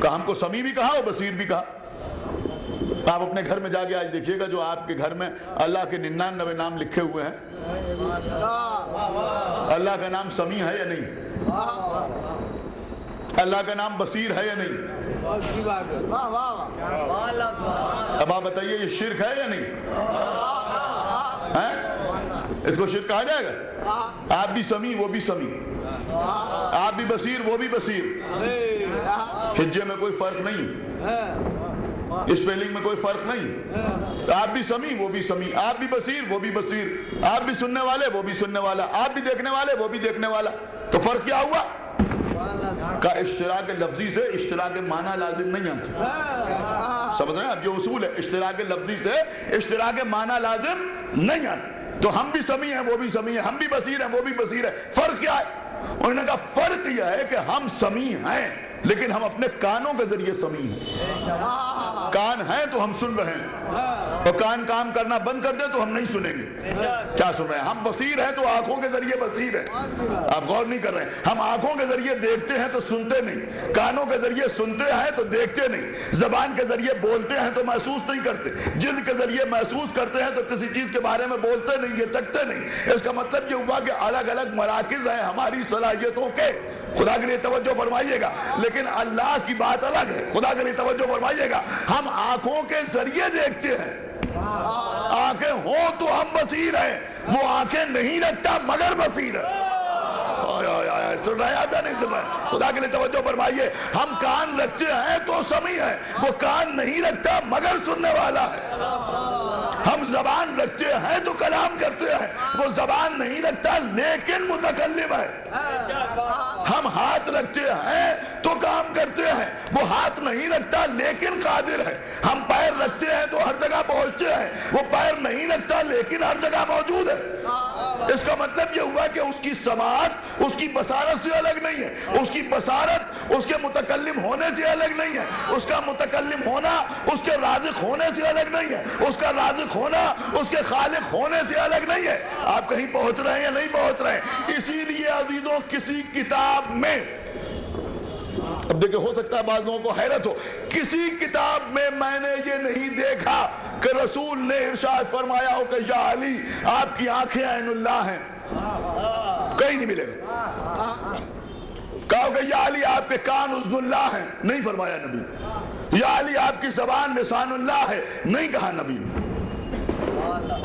کہا ہم کو سمیع بھی کہا اور بصیر بھی کہا. آپ اپنے گھر میں جا کے آج دیکھیے گا جو آپ کے گھر میں اللہ کے 99 نام لکھے ہوئے ہیں، اللہ کا نام سمیع ہے یا نہیں؟ اللہ کا نام بصیر ہے یا نہیں؟ اب آپ بتائیے یہ شرک ہے یا نہیں؟ اس کو شرک کہا جائے گا؟ آپ بھی سمیع وہ بھی سمیع، آپ بھی بصیر وہ بھی بصیر. حجے میں کوئی فرق نہیں، اسپیلنگ میں کوئی فرق نہیں. آپ بھی سمیع وہ بھی سمیع، آپ بھی بصیر وہ بھی بصیر، آپ بھی سننے والے وہ بھی سننے والا، آپ بھی دیکھنے والے وہ بھی دیکھنے والا. تو فرق کیا ہوا؟ کا اشتراک لفظی سے اشتراک معنی لازم نہیں آتا. سمجھ رہے ہیں آپ؟ یہ اصول ہے، اشتراک لفظی سے اشتراک معنی لازم نہیں آتا. تو ہم بھی سمیع ہیں وہ بھی سمیع ہیں، ہم بھی بصیر ہیں وہ بھی بصیر ہے. فرق کیا ہے؟ انہوں نے کہا فرق یہ ہے کہ ہم سمیع ہیں لیکن ہم اپنے کانوں کے ذریعے سمیع ہیں. کان ہیں تو ہم سن رہے ہیں، اور کان کام کرنا بند کر دیں تو ہم نہیں سنیں گے. کیا سن رہے ہیں؟ ہم بصیر ہیں تو آنکھوں کے ذریعے بصیر ہیں. آپ غور نہیں کر رہے ہیں. ہم آنکھوں کے ذریعے دیکھتے ہیں تو سنتے نہیں، کانوں کے ذریعے سنتے ہیں تو دیکھتے نہیں، زبان کے ذریعے بولتے ہیں تو محسوس نہیں کرتے، جلد کے ذریعے محسوس کرتے ہیں تو کسی چیز کے بارے میں بولتے نہیں، یہ چکھتے نہیں. اس کا مطلب یہ ہوا کہ الگ الگ مراکز ہیں ہماری صلاحیتوں کے. خدا کے لیے توجہ فرمائیے گا. لیکن اللہ کی بات الگ ہے. خدا کے لیے توجہ فرمائیے گا. ہم آنکھوں کے ذریعے دیکھتے ہیں، آنکھیں ہوں تو ہم بصیر ہیں، وہ آنکھیں نہیں رکھتا مگر بصیر ہے. سن رہے ہیں یا نہیں سن رہے؟ خدا کے لیے توجہ فرمائیے. ہم کان رکھتے ہیں تو سمیع ہے، وہ کان نہیں رکھتا مگر سننے والا ہے. ہم زبان رکھتے ہیں تو کلام کرتے ہیں، وہ زبان نہیں رکھتا لیکن متکلم ہے۔ ہم ہاتھ رکھتے ہیں تو کام کرتے ہیں، وہ ہاتھ نہیں رکھتا لیکن قادر ہے۔ ہم پیر رکھتے ہیں تو ہر جگہ پہنچتے ہیں، وہ پیر نہیں رکھتا لیکن ہر جگہ موجود ہے۔ اس کا مطلب یہ ہوا کہ اس کی سماعت اس کی بصارت سے الگ نہیں ہے، اس کی بصارت اس کے متکلم ہونے سے الگ نہیں ہے، اس کا متکلم ہونا اس کے رازق ہونے سے الگ نہیں ہے، اس کا رازق ہونا اس کے خالق ہونے سے الگ نہیں ہے۔ آپ کہیں پہنچ رہے ہیں یا نہیں پہنچ رہے ہیں؟ اسی لیے عزیزوں کسی کتاب میں، اب دیکھیں ہو سکتا ہے بعض لوگوں کو حیرت ہو، کسی کتاب میں میں نے یہ نہیں دیکھا کہ رسول نے ارشاد فرمایا ہو کہ یا علی آپ کی آنکھیں عین اللہ ہیں، کہیں نہیں ملے گا۔ کہا کہ یا علی آپ کے کان اذن اللہ ہیں، نہیں فرمایا نبی۔ یا علی آپ کی زبان لسان اللہ ہے، نہیں کہا نبی نے۔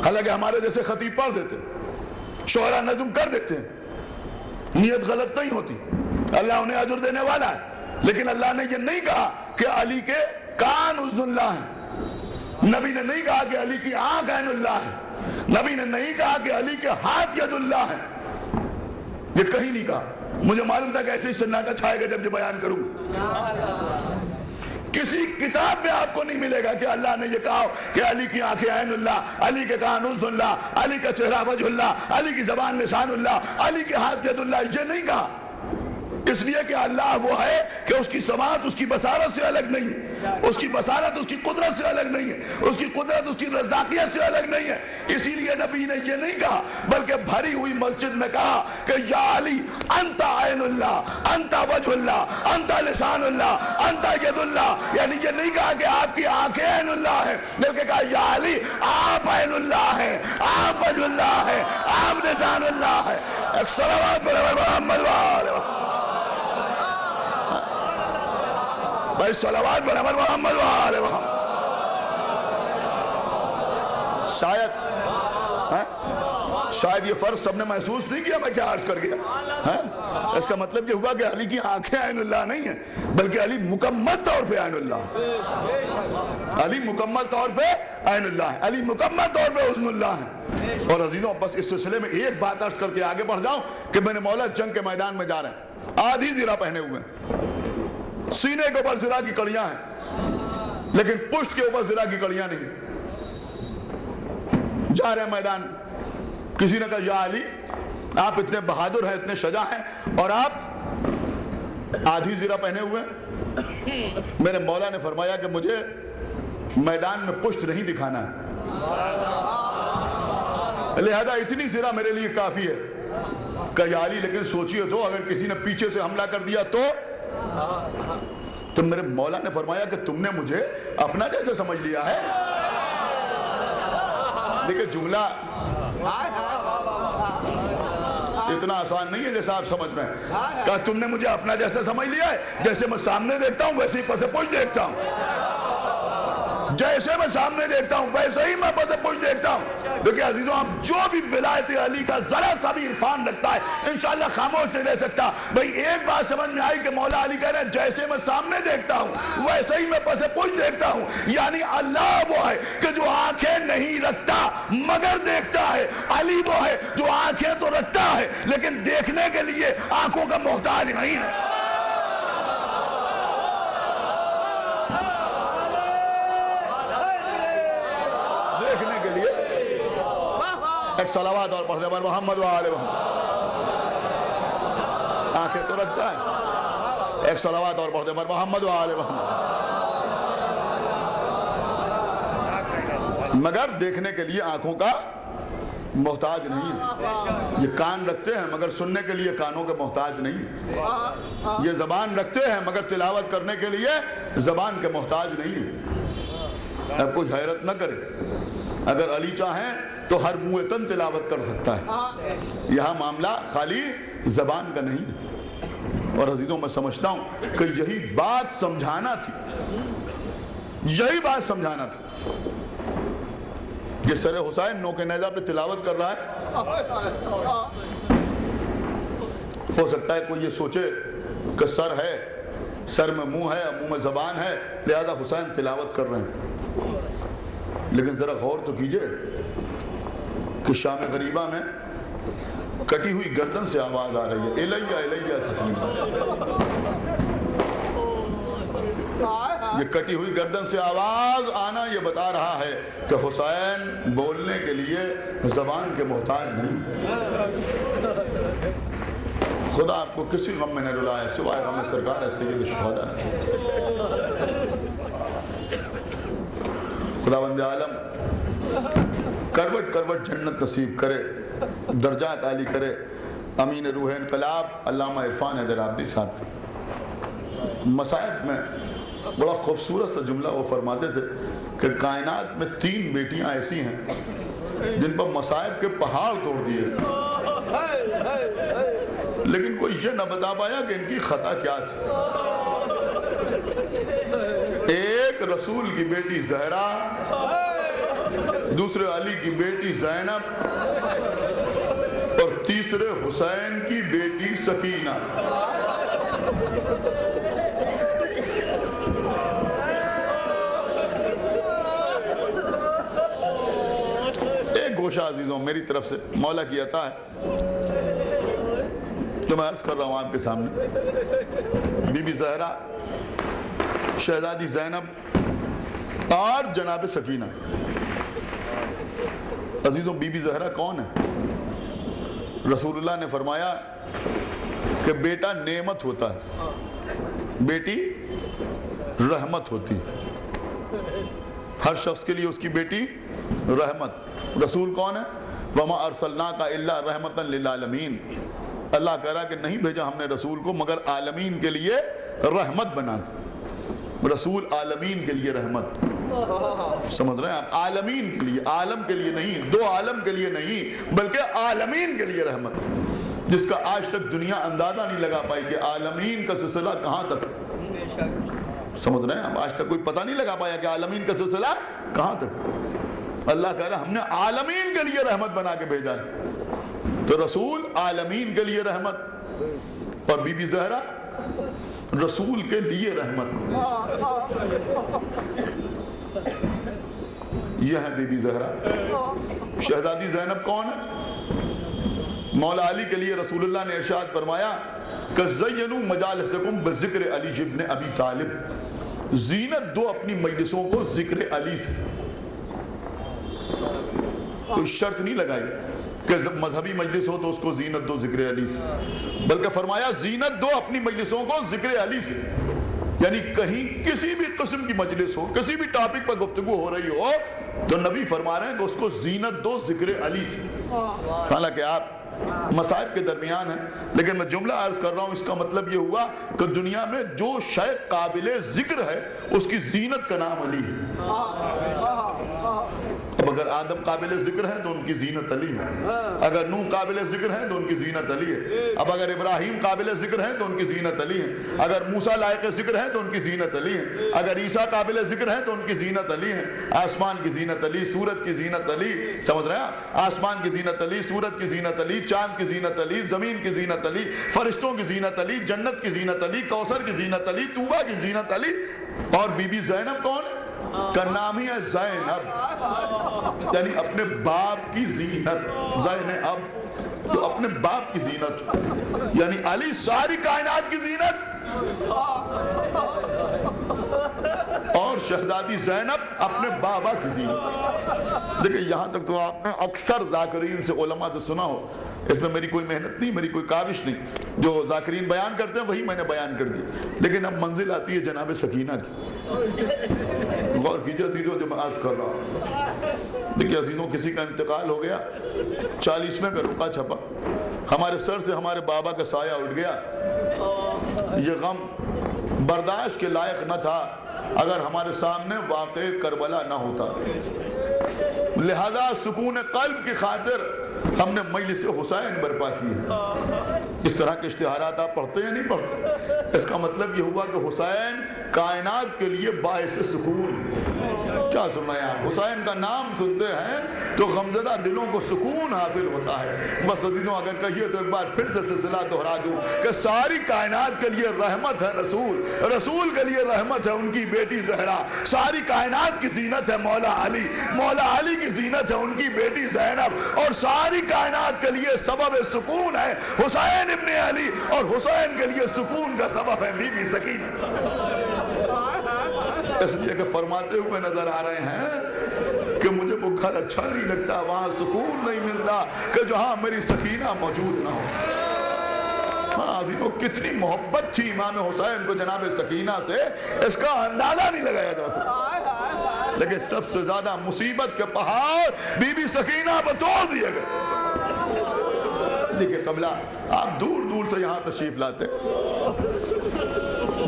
حالانکہ ہمارے جیسے خطیب پڑھ دیتے، شعرا نظم کر دیتے ہیں، نیت غلط نہیں ہوتی، اللہ انہیں اجر دینے والا ہے، لیکن اللہ نے یہ نہیں کہا کہ علی کے کان اذن اللہ ہیں، نبی نے نہیں کہا کہ علی کی آنکھ عین اللہ ہے، نبی نے نہیں کہا کہ علی کے ہاتھ ید اللہ ہے، یہ کہیں نہیں کہا۔ مجھے معلوم تھا کہ ایسے ہی سناٹا چھائے گا جب یہ بیان کروں۔ کسی کتاب میں آپ کو نہیں ملے گا کہ اللہ نے یہ کہا کہ علی کی آنکھیں عین اللہ، علی کے کان اذن اللہ، علی کا چہرہ وجہ اللہ، علی کی زبان لسان اللہ، علی کے ہاتھ ید اللہ، یہ نہیں کہا۔ اس لیے کہ اللہ وہ ہے کہ اس کی سماعت اس کی بصارت سے الگ نہیں ہے، اس کی بصارت اس کی قدرت سے الگ نہیں ہے، اس کی قدرت اس کی رزاقیت سے الگ نہیں ہے۔ اسی لیے نبی نے یہ نہیں کہا بلکہ بھری ہوئی مسجد میں کہا کہ یا علی انت عین اللہ، انت وجہ اللہ، انت لسان اللہ، انت ید اللہ، یعنی یہ نہیں کہا کہ آپ کی آنکھیں عین اللہ ہیں، بلکہ کہا یا علی آپ عین اللہ ہیں، آپ وجہ اللہ ہیں، آپ لسان اللہ ہے۔ ایک صلوات بولے محمد والے بھائی، صلوات بولے محمد والے محمد۔ شاید یہ فرق سب نے محسوس نہیں کیا میں کیا عرض کر گیا۔ اس کا مطلب یہ ہوا کہ علی کی آنکھیں عین اللہ نہیں ہیں بلکہ علی مکمل طور پہ عین اللہ ہے، علی مکمل طور پہ عین اللہ ہے، علی مکمل طور پہ اذن اللہ ہے۔ اور عزیزوں بس اس سلسلے میں ایک بات عرض کر کے آگے بڑھ جاؤں کہ میرے مولا جنگ کے میدان میں جا رہے ہیں، آدھی زرہ پہنے ہوئے ہیں، سینے کے اوپر زرہ کی کڑیاں ہیں لیکن پشت کے اوپر زرہ کی کڑیاں نہیں، جا رہے ہیں میدان۔ کسی نے کہا یا علی آپ اتنے بہادر ہیں، اتنے شجاع ہیں اور آپ آدھی زرہ پہنے ہوئے ہیں۔ میرے مولا نے فرمایا کہ مجھے میدان میں پشت نہیں دکھانا ہے، لہذا اتنی زرہ میرے لیے کافی ہے۔ کہا یا علی لیکن سوچئے تو اگر کسی نے پیچھے سے حملہ کر دیا تو میرے مولا نے فرمایا کہ تم نے مجھے اپنا کیسے سمجھ لیا ہے؟ دیکھیں جملہ اتنا آسان نہیں ہے جیسا آپ سمجھ رہے ہیں۔ کہا تم نے مجھے اپنا جیسے سمجھ لیا ہے، جیسے میں سامنے دیکھتا ہوں ویسے ہی پس پشت دیکھتا ہوں، جیسے میں سامنے دیکھتا ہوں ویسے ہی میں پس پشت دیکھتا ہوں۔ دیکھیں عزیزوں آپ جو بھی ولایت علی کا ذرا سا بھی عرفان رکھتا ہے انشاءاللہ خاموش نہیں رہ سکتا۔ بھئی ایک بات سمجھ میں آئی کہ مولا علی کہہ رہے ہیں جیسے میں سامنے دیکھتا ہوں ویسے ہی میں پس پشت دیکھتا ہوں، یعنی اللہ وہ ہے کہ جو آنکھیں نہیں رکھتا مگر دیکھتا ہے، علی وہ ہے جو آنکھیں تو رکھتا ہے لیکن دیکھنے کے لیے آنکھوں کا محتاج نہیں ہے۔ دیکھنے کے لیے ایک صلوات اور پڑھتے پر محمد وآلہ محمد، آنکھیں تو رکھتا ہے، ایک صلوات اور پڑھتے پر محمد وآلہ محمد، مگر دیکھنے کے لیے آنکھوں کا محتاج نہیں ہے۔ یہ کان رکھتے ہیں مگر سننے کے لیے کانوں کے محتاج نہیں ہے، یہ زبان رکھتے ہیں مگر تلاوت کرنے کے لیے زبان کے محتاج نہیں ہے۔ اب کچھ حیرت نہ کرے، اگر علی چاہیں تو ہر منہ تن تلاوت کر سکتا ہے، یہاں معاملہ خالی زبان کا نہیں ہے۔ اور عزیزوں میں سمجھتا ہوں کہ یہی بات سمجھانا تھی، یہی بات سمجھانا تھی۔ یہ سر حسین نوک نیزہ پہ تلاوت کر رہا ہے، ہو سکتا ہے کوئی یہ سوچے کہ سر ہے، سر میں منہ ہے، منہ میں زبان ہے، لہذا حسین تلاوت کر رہے ہیں۔ لیکن ذرا غور تو کیجئے کہ شام غریبہ میں کٹی ہوئی گردن سے آواز آ رہی ہے الیہ الیہ سکینہ. یہ کٹی ہوئی گردن سے آواز آنا یہ بتا رہا ہے کہ حسین بولنے کے لیے زبان کے محتاج نہیں. خدا آپ کو کسی غم میں نہ رلائے سوائے غم سرکار سید الشہداء. خداوند عالم کروٹ کروٹ جنت نصیب کرے، درجات عالی کرے. امین روح انقلاب علامہ عرفان حیدر آبادی صاحب مصائب میں بڑا خوبصورت سا جملہ وہ فرماتے تھے کہ کائنات میں 3 بیٹیاں ایسی ہیں جن پر مصائب کے پہاڑ توڑ دیے، لیکن کوئی یہ نہ بتا پایا کہ ان کی خطا کیا تھی. ایک رسول کی بیٹی زہرا، دوسرے علی کی بیٹی زینب، اور تیسرے حسین کی بیٹی سکینہ. ایک گوشہ عزیزوں میری طرف سے مولا کی عطا ہے جو میں عرض کر رہا ہوں آپ کے سامنے. بی بی زہرا، شہزادی زینب اور جناب سکینہ. عزیزوں بی بی زہرا کون ہے؟ رسول اللہ نے فرمایا کہ بیٹا نعمت ہوتا ہے، بیٹی رحمت ہوتی. ہر شخص کے لیے اس کی بیٹی رحمت. رسول کون ہے؟ وَمَا أَرْسَلْنَاكَ إِلَّا رَحْمَةً لِلْعَالَمِينَ. اللہ کہہ رہا کہ نہیں بھیجا ہم نے رسول کو مگر عالمین کے لیے رحمت بنا کے. رسول عالمین کے لیے رحمت. سمجھ رہے ہیں آپ؟ عالمین کے لیے، عالم کے لیے نہیں، 2 عالم کے لیے نہیں بلکہ عالمین کے لیے رحمت، جس کا آج تک دنیا اندازہ نہیں لگا پائی کہ عالمین کا سلسلہ کہاں تک. سمجھ رہے ہیں آپ؟ آج تک کوئی پتہ نہیں لگا پایا کہ عالمین کا سلسلہ کہاں تک. اللہ کہہ رہا ہم نے عالمین کے لیے رحمت بنا کے بھیجا ہے. تو رسول عالمین کے لیے رحمت اور بی بی زہرا رسول کے لیے رحمت. یہ ہے بی بی زہرا. شہزادی زینب کون ہے؟ مولا علی کے لیے رسول اللہ نے ارشاد فرمایا کہ زینوا مجالسکم بذکر علی ابن ابی طالب. زینت دو اپنی مجلسوں کو ذکر علی سے. کوئی شرط نہیں لگائی کہ مذہبی مجلس ہو تو اس کو زینت دو ذکر علی سے، بلکہ فرمایا زینت دو اپنی مجلسوں کو ذکر علی سے. یعنی کہیں کسی بھی قسم کی مجلس ہو، کسی بھی ٹاپک پر گفتگو ہو رہی ہو تو نبی فرما رہے ہیں کہ اس کو زینت دو ذکر علی سے. حالانکہ آپ مصائب کے درمیان ہیں، لیکن میں جملہ عرض کر رہا ہوں، اس کا مطلب یہ ہوا کہ دنیا میں جو شے قابل ذکر ہے اس کی زینت کا نام علی ہے. اب اگر آدم قابل ذکر ہے تو ان کی زینت علی ہے، اگر نوح قابل ذکر ہے تو ان کی زینت علی ہے، اب اگر ابراہیم قابل ذکر ہے تو ان کی زینت علی ہے، اگر موسیٰ لائق ذکر ہے تو ان کی زینت علی ہے، اگر عیسیٰ قابل ذکر ہے تو ان کی زینت علی ہے. آسمان کی زینت علی، سورج کی زینت علی. سمجھ رہے ہیں؟ آسمان کی زینت علی، سورج کی زینت علی، چاند کی زینت علی، زمین کی زینت علی، فرشتوں کی زینت علی، جنت کی زینت علی، کوثر کی زینت علی، طوبہ کی زینت علی. اور بی بی زینب کون کا نام ہی ہے زینب، یعنی اپنے باپ کی زینت. زینب تو اپنے باپ کی زینت، یعنی علی ساری کائنات کی زینت. اور شہزادی زینب اپنے بابا کی زینت. دیکھیں یہاں تک تو آپ نے اکثر ذاکرین سے علماء سے سنا ہو، اس میں میری کوئی محنت نہیں، میری کوئی کاوش نہیں. جو ذاکرین بیان کرتے ہیں وہی میں نے بیان کر دی. لیکن اب منزل آتی ہے جناب سکینہ کی. غور کیجئے عزیزوں جو میں عرض کر رہا ہوں. دیکھیے عزیزوں کسی کا انتقال ہو گیا، 40ویں کا رقعہ چھپا، ہمارے سر سے ہمارے بابا کا سایہ اٹھ گیا. یہ غم برداشت کے لائق نہ تھا اگر ہمارے سامنے واقع کربلا نہ ہوتا. لہذا سکون قلب کی خاطر ہم نے مجلس حسین برپا کی ہے. اس طرح کے اشتہارات آپ پڑھتے یا نہیں پڑھتے؟ اس کا مطلب یہ ہوا کہ حسین کائنات کے لیے باعث سکون. کیا سن رہے ہیں آپ؟ حسین کا نام سنتے ہیں تو غمزدہ دلوں کو سکون حاصل ہوتا ہے۔ بس عزیزوں اگر کہیے تو ایک بار پھر سے سلسلہ دہرا دوں کہ ساری کائنات کے لیے رحمت ہے رسول، رسول کے لیے رحمت ہے ان کی بیٹی زہرا، ساری کائنات کی زینت ہے مولا علی، مولا علی کی زینت ہے ان کی بیٹی زینب، اور ساری کائنات کے لیے سبب سکون ہے حسین ابن علی، اور حسین کے لیے سکون کا سبب ہے بی بی سکینہ۔ اس لیے کہ فرماتے ہوئے نظر آ رہے ہیں کہ مجھے وہ گھر اچھا نہیں لگتا، وہاں سکون نہیں ملتا کہ جہاں میری سکینہ موجود نہ ہو۔ ہاں عزیزوں کتنی محبت تھی امام حسین کو جناب سکینہ سے، اس کا اندازہ نہیں لگایا جاتا، لیکن سب سے زیادہ مصیبت کے پہاڑ بی بی سکینہ پر توڑ دیے گئے۔ لیکن قبلہ آپ دور دور سے یہاں تشریف لاتے،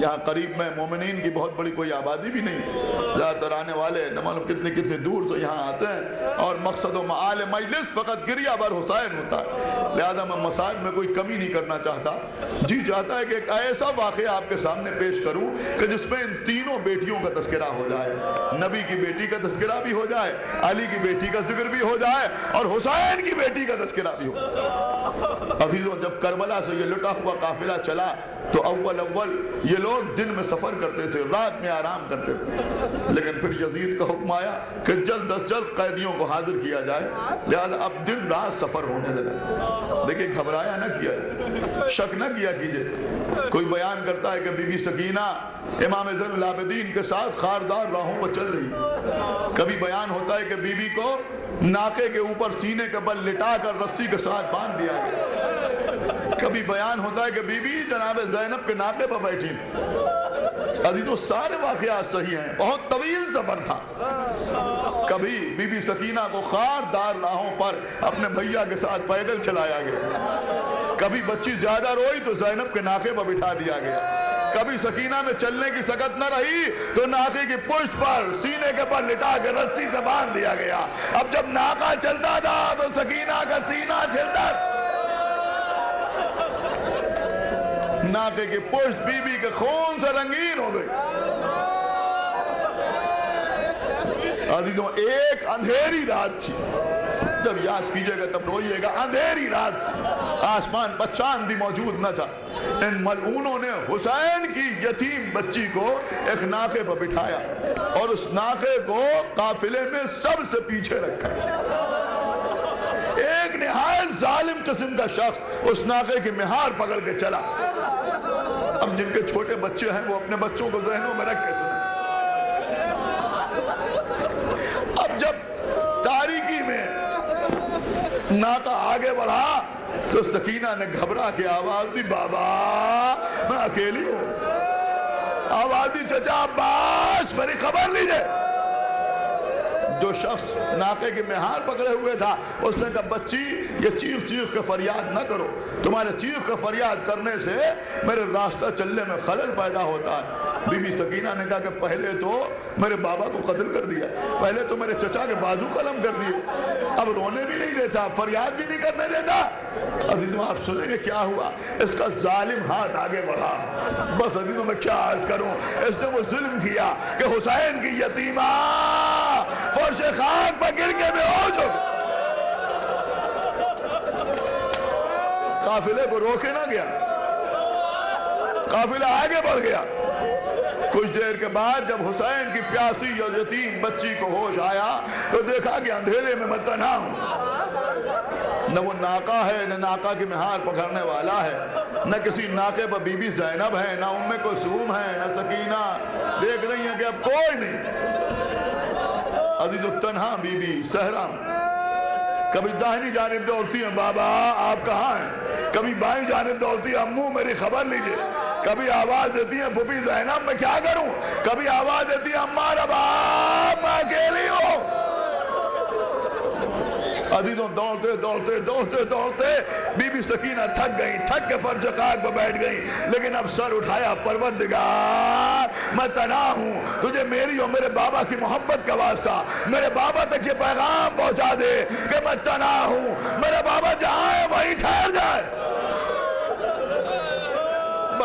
یہاں قریب میں مومنین کی بہت بڑی کوئی آبادی بھی نہیں، زیادہ تر آنے والے نہ معلوم کتنے دور سے یہاں آتے ہیں، اور مقصد و معال مجلس فقط گریہ بر حسین ہوتا ہے، لہذا میں مسائل میں کوئی کمی نہیں کرنا چاہتا۔ جی چاہتا ہے کہ ایک ایسا واقعہ آپ کے سامنے پیش کروں کہ جس میں ان تینوں بیٹیوں کا تذکرہ ہو جائے، نبی کی بیٹی کا تذکرہ بھی ہو جائے، علی کی بیٹی کا ذکر بھی ہو جائے، اور حسین کی بیٹی کا تذکرہ بھی ہو۔ عزیزوں جب کربلا سے یہ لٹا ہوا قافلہ چلا تو اول یہ لوگ دن میں سفر کرتے تھے، رات میں آرام کرتے تھے، لیکن پھر یزید کا حکم آیا کہ جلد از جلد قیدیوں کو حاضر کیا جائے، لہذا اب دن رات سفر ہونے لگا۔ دیکھیں گھبرایا نہ کیا، شک نہ کیا کیجئے۔ کوئی بیان کرتا ہے کہ بی بی سکینہ امام زین العابدین کے ساتھ خاردار راہوں پر چل رہی، کبھی بیان ہوتا ہے کہ بی بی کو ناکے کے اوپر سینے کے بل لٹا کر رسی کے ساتھ باندھ دیا گیا، کبھی بیان ہوتا ہے کہ بی بی جناب زینب کے ناکے پر بیٹھی تھی۔ عزیزوں سارے واقعات صحیح ہیں، بہت طویل سفر تھا۔ کبھی بی بی سکینہ کو خاردار راہوں پر اپنے بھیا کے ساتھ پیدل چلایا گیا، کبھی بچی زیادہ روئی تو زینب کے ناکے پر بٹھا دیا گیا، کبھی سکینہ میں چلنے کی سکت نہ رہی تو ناکے کی پشت پر سینے کے پر لٹا کے رسی سے باندھ دیا گیا۔ اب جب ناکا چلتا تھا تو سکینہ کا سینہ چھلتا، ناکے کی پشت بی بی کے خون سے رنگین ہو گئی۔ عزیزوں ایک اندھیری رات تھی، جب یاد کیجئے گا تب روئیے گا، اندھیری رات تھی، آسمان پر چاند بھی موجود نہ تھا، ان ملعونوں نے حسین کی یتیم بچی کو ایک ناکے پر بٹھایا اور اس ناکے کو قافلے میں سب سے پیچھے رکھا۔ ایک نہایت ظالم قسم کا شخص اس ناکے کی مہار پکڑ کے چلا۔ اب جن کے چھوٹے بچے ہیں وہ اپنے بچوں کو ذہنوں میں رکھ کے سنیں۔ اب جب تاریکی میں ناکا آگے بڑھا تو سکینہ نے گھبرا کے آواز دی، بابا میں اکیلی ہوں، آواز دی چچا عباس میری خبر لیجئے۔ جو شخص ناکے کی مہار پکڑے ہوئے تھا اس نے کہا بچی یہ چیخ چیخ کے فریاد نہ کرو، تمہارے چیخ کے فریاد کرنے سے میرے راستہ چلنے میں خلل پیدا ہوتا ہے۔ بی بی سکینہ نے کہا کہ پہلے تو میرے بابا کو قتل کر دیا، پہلے تو میرے چچا کے بازو قلم کر دیے، اب رونے بھی نہیں دیتا، فریاد بھی نہیں کرنے دیتا۔ عزیزوں آپ سنیں گے کیا ہوا، اس کا ظالم ہاتھ آگے بڑھا۔ بس عزیزوں میں کیا عرض کروں، اس نے وہ ظلم کیا کہ حسین کی یتیمہ فرش خاک پر گر کے بے ہوش ہو گئی۔ قافلے کو روکے نہ گیا، قافلہ آگے بڑھ گیا۔ کچھ دیر کے بعد جب حسین کی پیاسی اور یتیم بچی کو ہوش آیا تو دیکھا کہ اندھیرے میں میں تنہا ہوں، نہ وہ ناکا ہے نہ ناکا کی مہار پکڑنے والا ہے، نہ کسی ناکے پر بی بی زینب ہے، نہ ام کلثوم ہے، نہ سکینہ، دیکھ رہی ہیں کہ اب کوئی نہیں۔ عزیزو تنہا بی بی صحرا، کبھی داہنی جانب دوڑتی ہیں بابا آپ کہاں ہیں، کبھی بائیں جانب دوڑتی ہیں امو میری خبر لیجئے، کبھی آواز دیتی ہیں پھوپھی زینب میں کیا کروں، کبھی آواز دیتی ہیں اماں رباب میں اکیلی ہوں۔ عزیزوں دوڑتے دوڑتے دوڑتے دوڑتے بی بی سکینہ تھک گئی، تھک کے فرش خاک پر بیٹھ گئی، لیکن اب سر اٹھایا، پروردگار میں تنہا ہوں، تجھے میری اور میرے بابا کی محبت کا واسطہ میرے بابا تک یہ پیغام پہنچا دے کہ میں تنہا ہوں، میرے بابا جہاں ہے وہیں ٹھہر جائے۔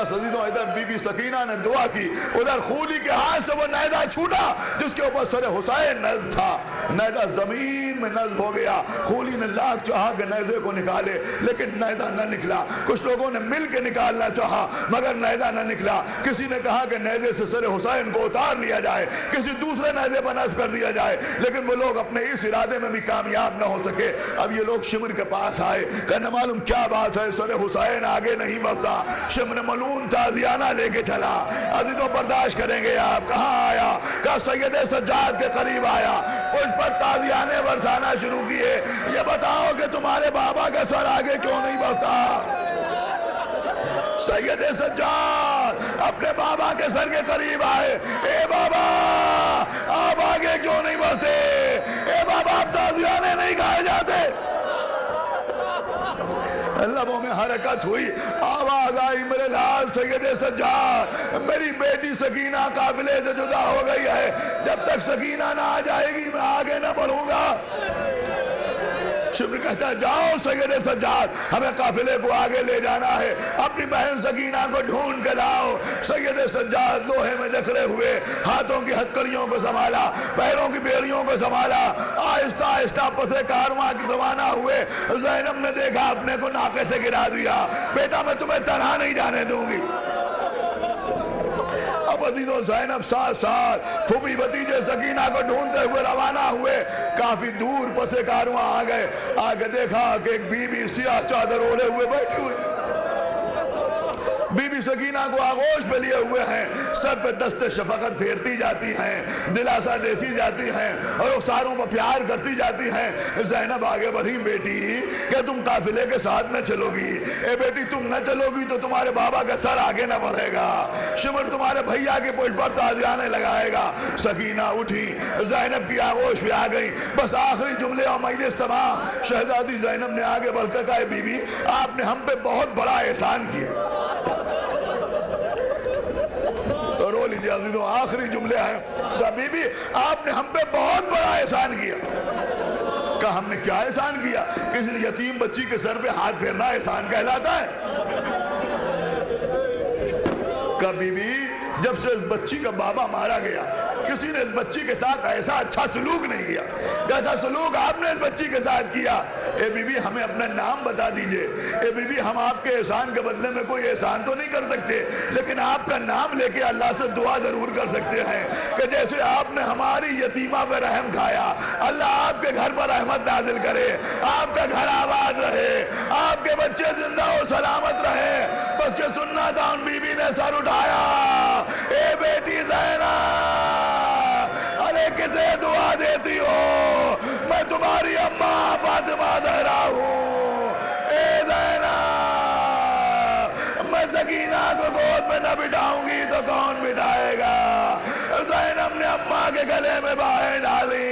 بس عزیزوں ادھر بی بی سکینہ نے دعا کی، ادھر خولی کے ہاتھ سے وہ نیزہ چھوٹا جس کے اوپر سر حسین نصب تھا، نیزہ زمین میں نصب ہو گیا۔ خولی نے لاکھ چاہا کہ نیزے کو نکالے لیکن نیزہ نہ نکلا، کچھ لوگوں نے مل کے نکالنا چاہا مگر نیزہ نہ نکلا۔ کسی نے کہا کہ نیزے سے سر حسین کو اتار لیا جائے، کسی دوسرے نیزے پر نصب کر دیا جائے، لیکن وہ لوگ اپنے اس ارادے میں بھی کامیاب نہ ہو سکے۔ اب یہ لوگ شمر کے پاس آئے، کہنا معلوم کیا بات ہے، سر حسین آگے نہیں بڑھتا۔ شمر ملعون تازیانہ لے کے چلا۔ عزیزوں برداشت کریں گے آپ؟ کہاں آیا؟ کہا سید سجاد کے قریب آیا، اس پر تازیانے برسانا شروع کیے۔ یہ بتاؤ کہ تمہارے بابا کا سر آگے کیوں نہیں بڑھتا؟ سید سجاد اپنے بابا کے سر کے قریب آئے، اے بابا آپ آگے کیوں نہیں بڑھتے؟ اے بابا آپ تازیانے نہیں کھائے جاتے؟ لبوں میں حرکت ہوئی، آواز آئی، میرے لال سید سجاد میری بیٹی سکینہ قافلے سے جدا ہو گئی ہے، جب تک سکینہ نہ آ جائے گی میں آگے نہ بڑھوں گا۔ شمر کہتا ہے جاؤ سید سجاد ہمیں قافلے کو آگے لے جانا ہے، اپنی بہن سکینہ کو ڈھونڈ کے لاؤ۔ سید سجاد لوہے میں جکڑے ہوئے، ہاتھوں کی ہتکڑیوں کو سنبھالا، پیروں کی بیڑیوں کو سنبھالا، آہستہ آہستہ پسے کارواں کی روانہ ہوئے۔ زینب نے دیکھا اپنے کو ناقے سے گرا دیا، بیٹا میں تمہیں تنہا نہیں جانے دوں گی۔ اب عزیزوں زینب ساتھ ساتھ پھوپھی بھتیجے سکینہ کو ڈھونڈتے ہوئے روانہ ہوئے، کافی دور پسے کارواں آ گئے، آگے دیکھا کہ ایک بی بی سیاہ چادر اوڑھے ہوئے بیٹھی ہوئی، بی بی سکینہ کو آغوش پہ لیے ہوئے ہیں، سر پہ دست شفقت پھیرتی جاتی ہیں، دلاسا دیتی جاتی ہیں اور رخساروں پر پیار کرتی جاتی ہیں۔ زینب آگے بڑھی، بیٹی کہ تم قافلے کے ساتھ نہ چلو گی، اے بیٹی تم نہ چلو گی تو تمہارے بابا کا سر آگے نہ بڑھے گا، شمر تمہارے بھیا کے پشت پر تازیانے لگائے گا۔ سکینہ اٹھی، زینب کی آغوش پہ آ گئی، بس آخری جملے اور مجلس تمام۔ شہزادی زینب نے آگے بڑھ کر کہا بی بی آپ نے ہم پہ بہت بڑا احسان کیا۔ تو رو لیجیے عزیزوں آخری جملے ہیں، کہا بی بی آپ نے ہم پہ بہت بڑا احسان کیا۔ کہا ہم نے کیا احسان کیا؟ کسی یتیم بچی کے سر پہ ہاتھ پھیرنا احسان کہلاتا ہے؟ کہا بی بی جب سے اس بچی کا بابا مارا گیا کسی نے اس بچی کے ساتھ ایسا اچھا سلوک نہیں کیا جیسا سلوک آپ نے اس بچی کے ساتھ کیا۔ اے بی بی ہمیں اپنا نام بتا دیجئے، اے بی بی ہم آپ کے احسان کے بدلے میں کوئی احسان تو نہیں کر سکتے لیکن آپ کا نام لے کے اللہ سے دعا ضرور کر سکتے ہیں کہ جیسے آپ نے ہماری یتیمہ پہ رحم کھایا اللہ آپ کے گھر پر رحمت نازل کرے، آپ کا گھر آباد رہے، آپ کے بچے زندہ و سلامت رہے۔ بس یہ سننا تھا، ان بی بی نے سر اٹھایا، اے بیٹی زینب ارے کسے دعا دیتی ہو؟ میں تمہاری اماں فاطمہ زہرا ہوں۔ اے زینب میں سکینہ کو گود میں نہ بٹھاؤں گی تو کون بٹھائے گا؟ زینب نے اماں کے گلے میں باہیں ڈالی،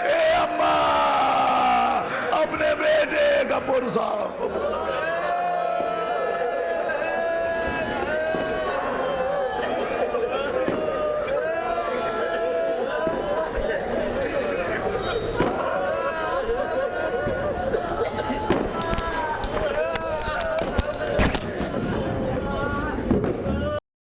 اے اماں اپنے بیٹے کا پرسا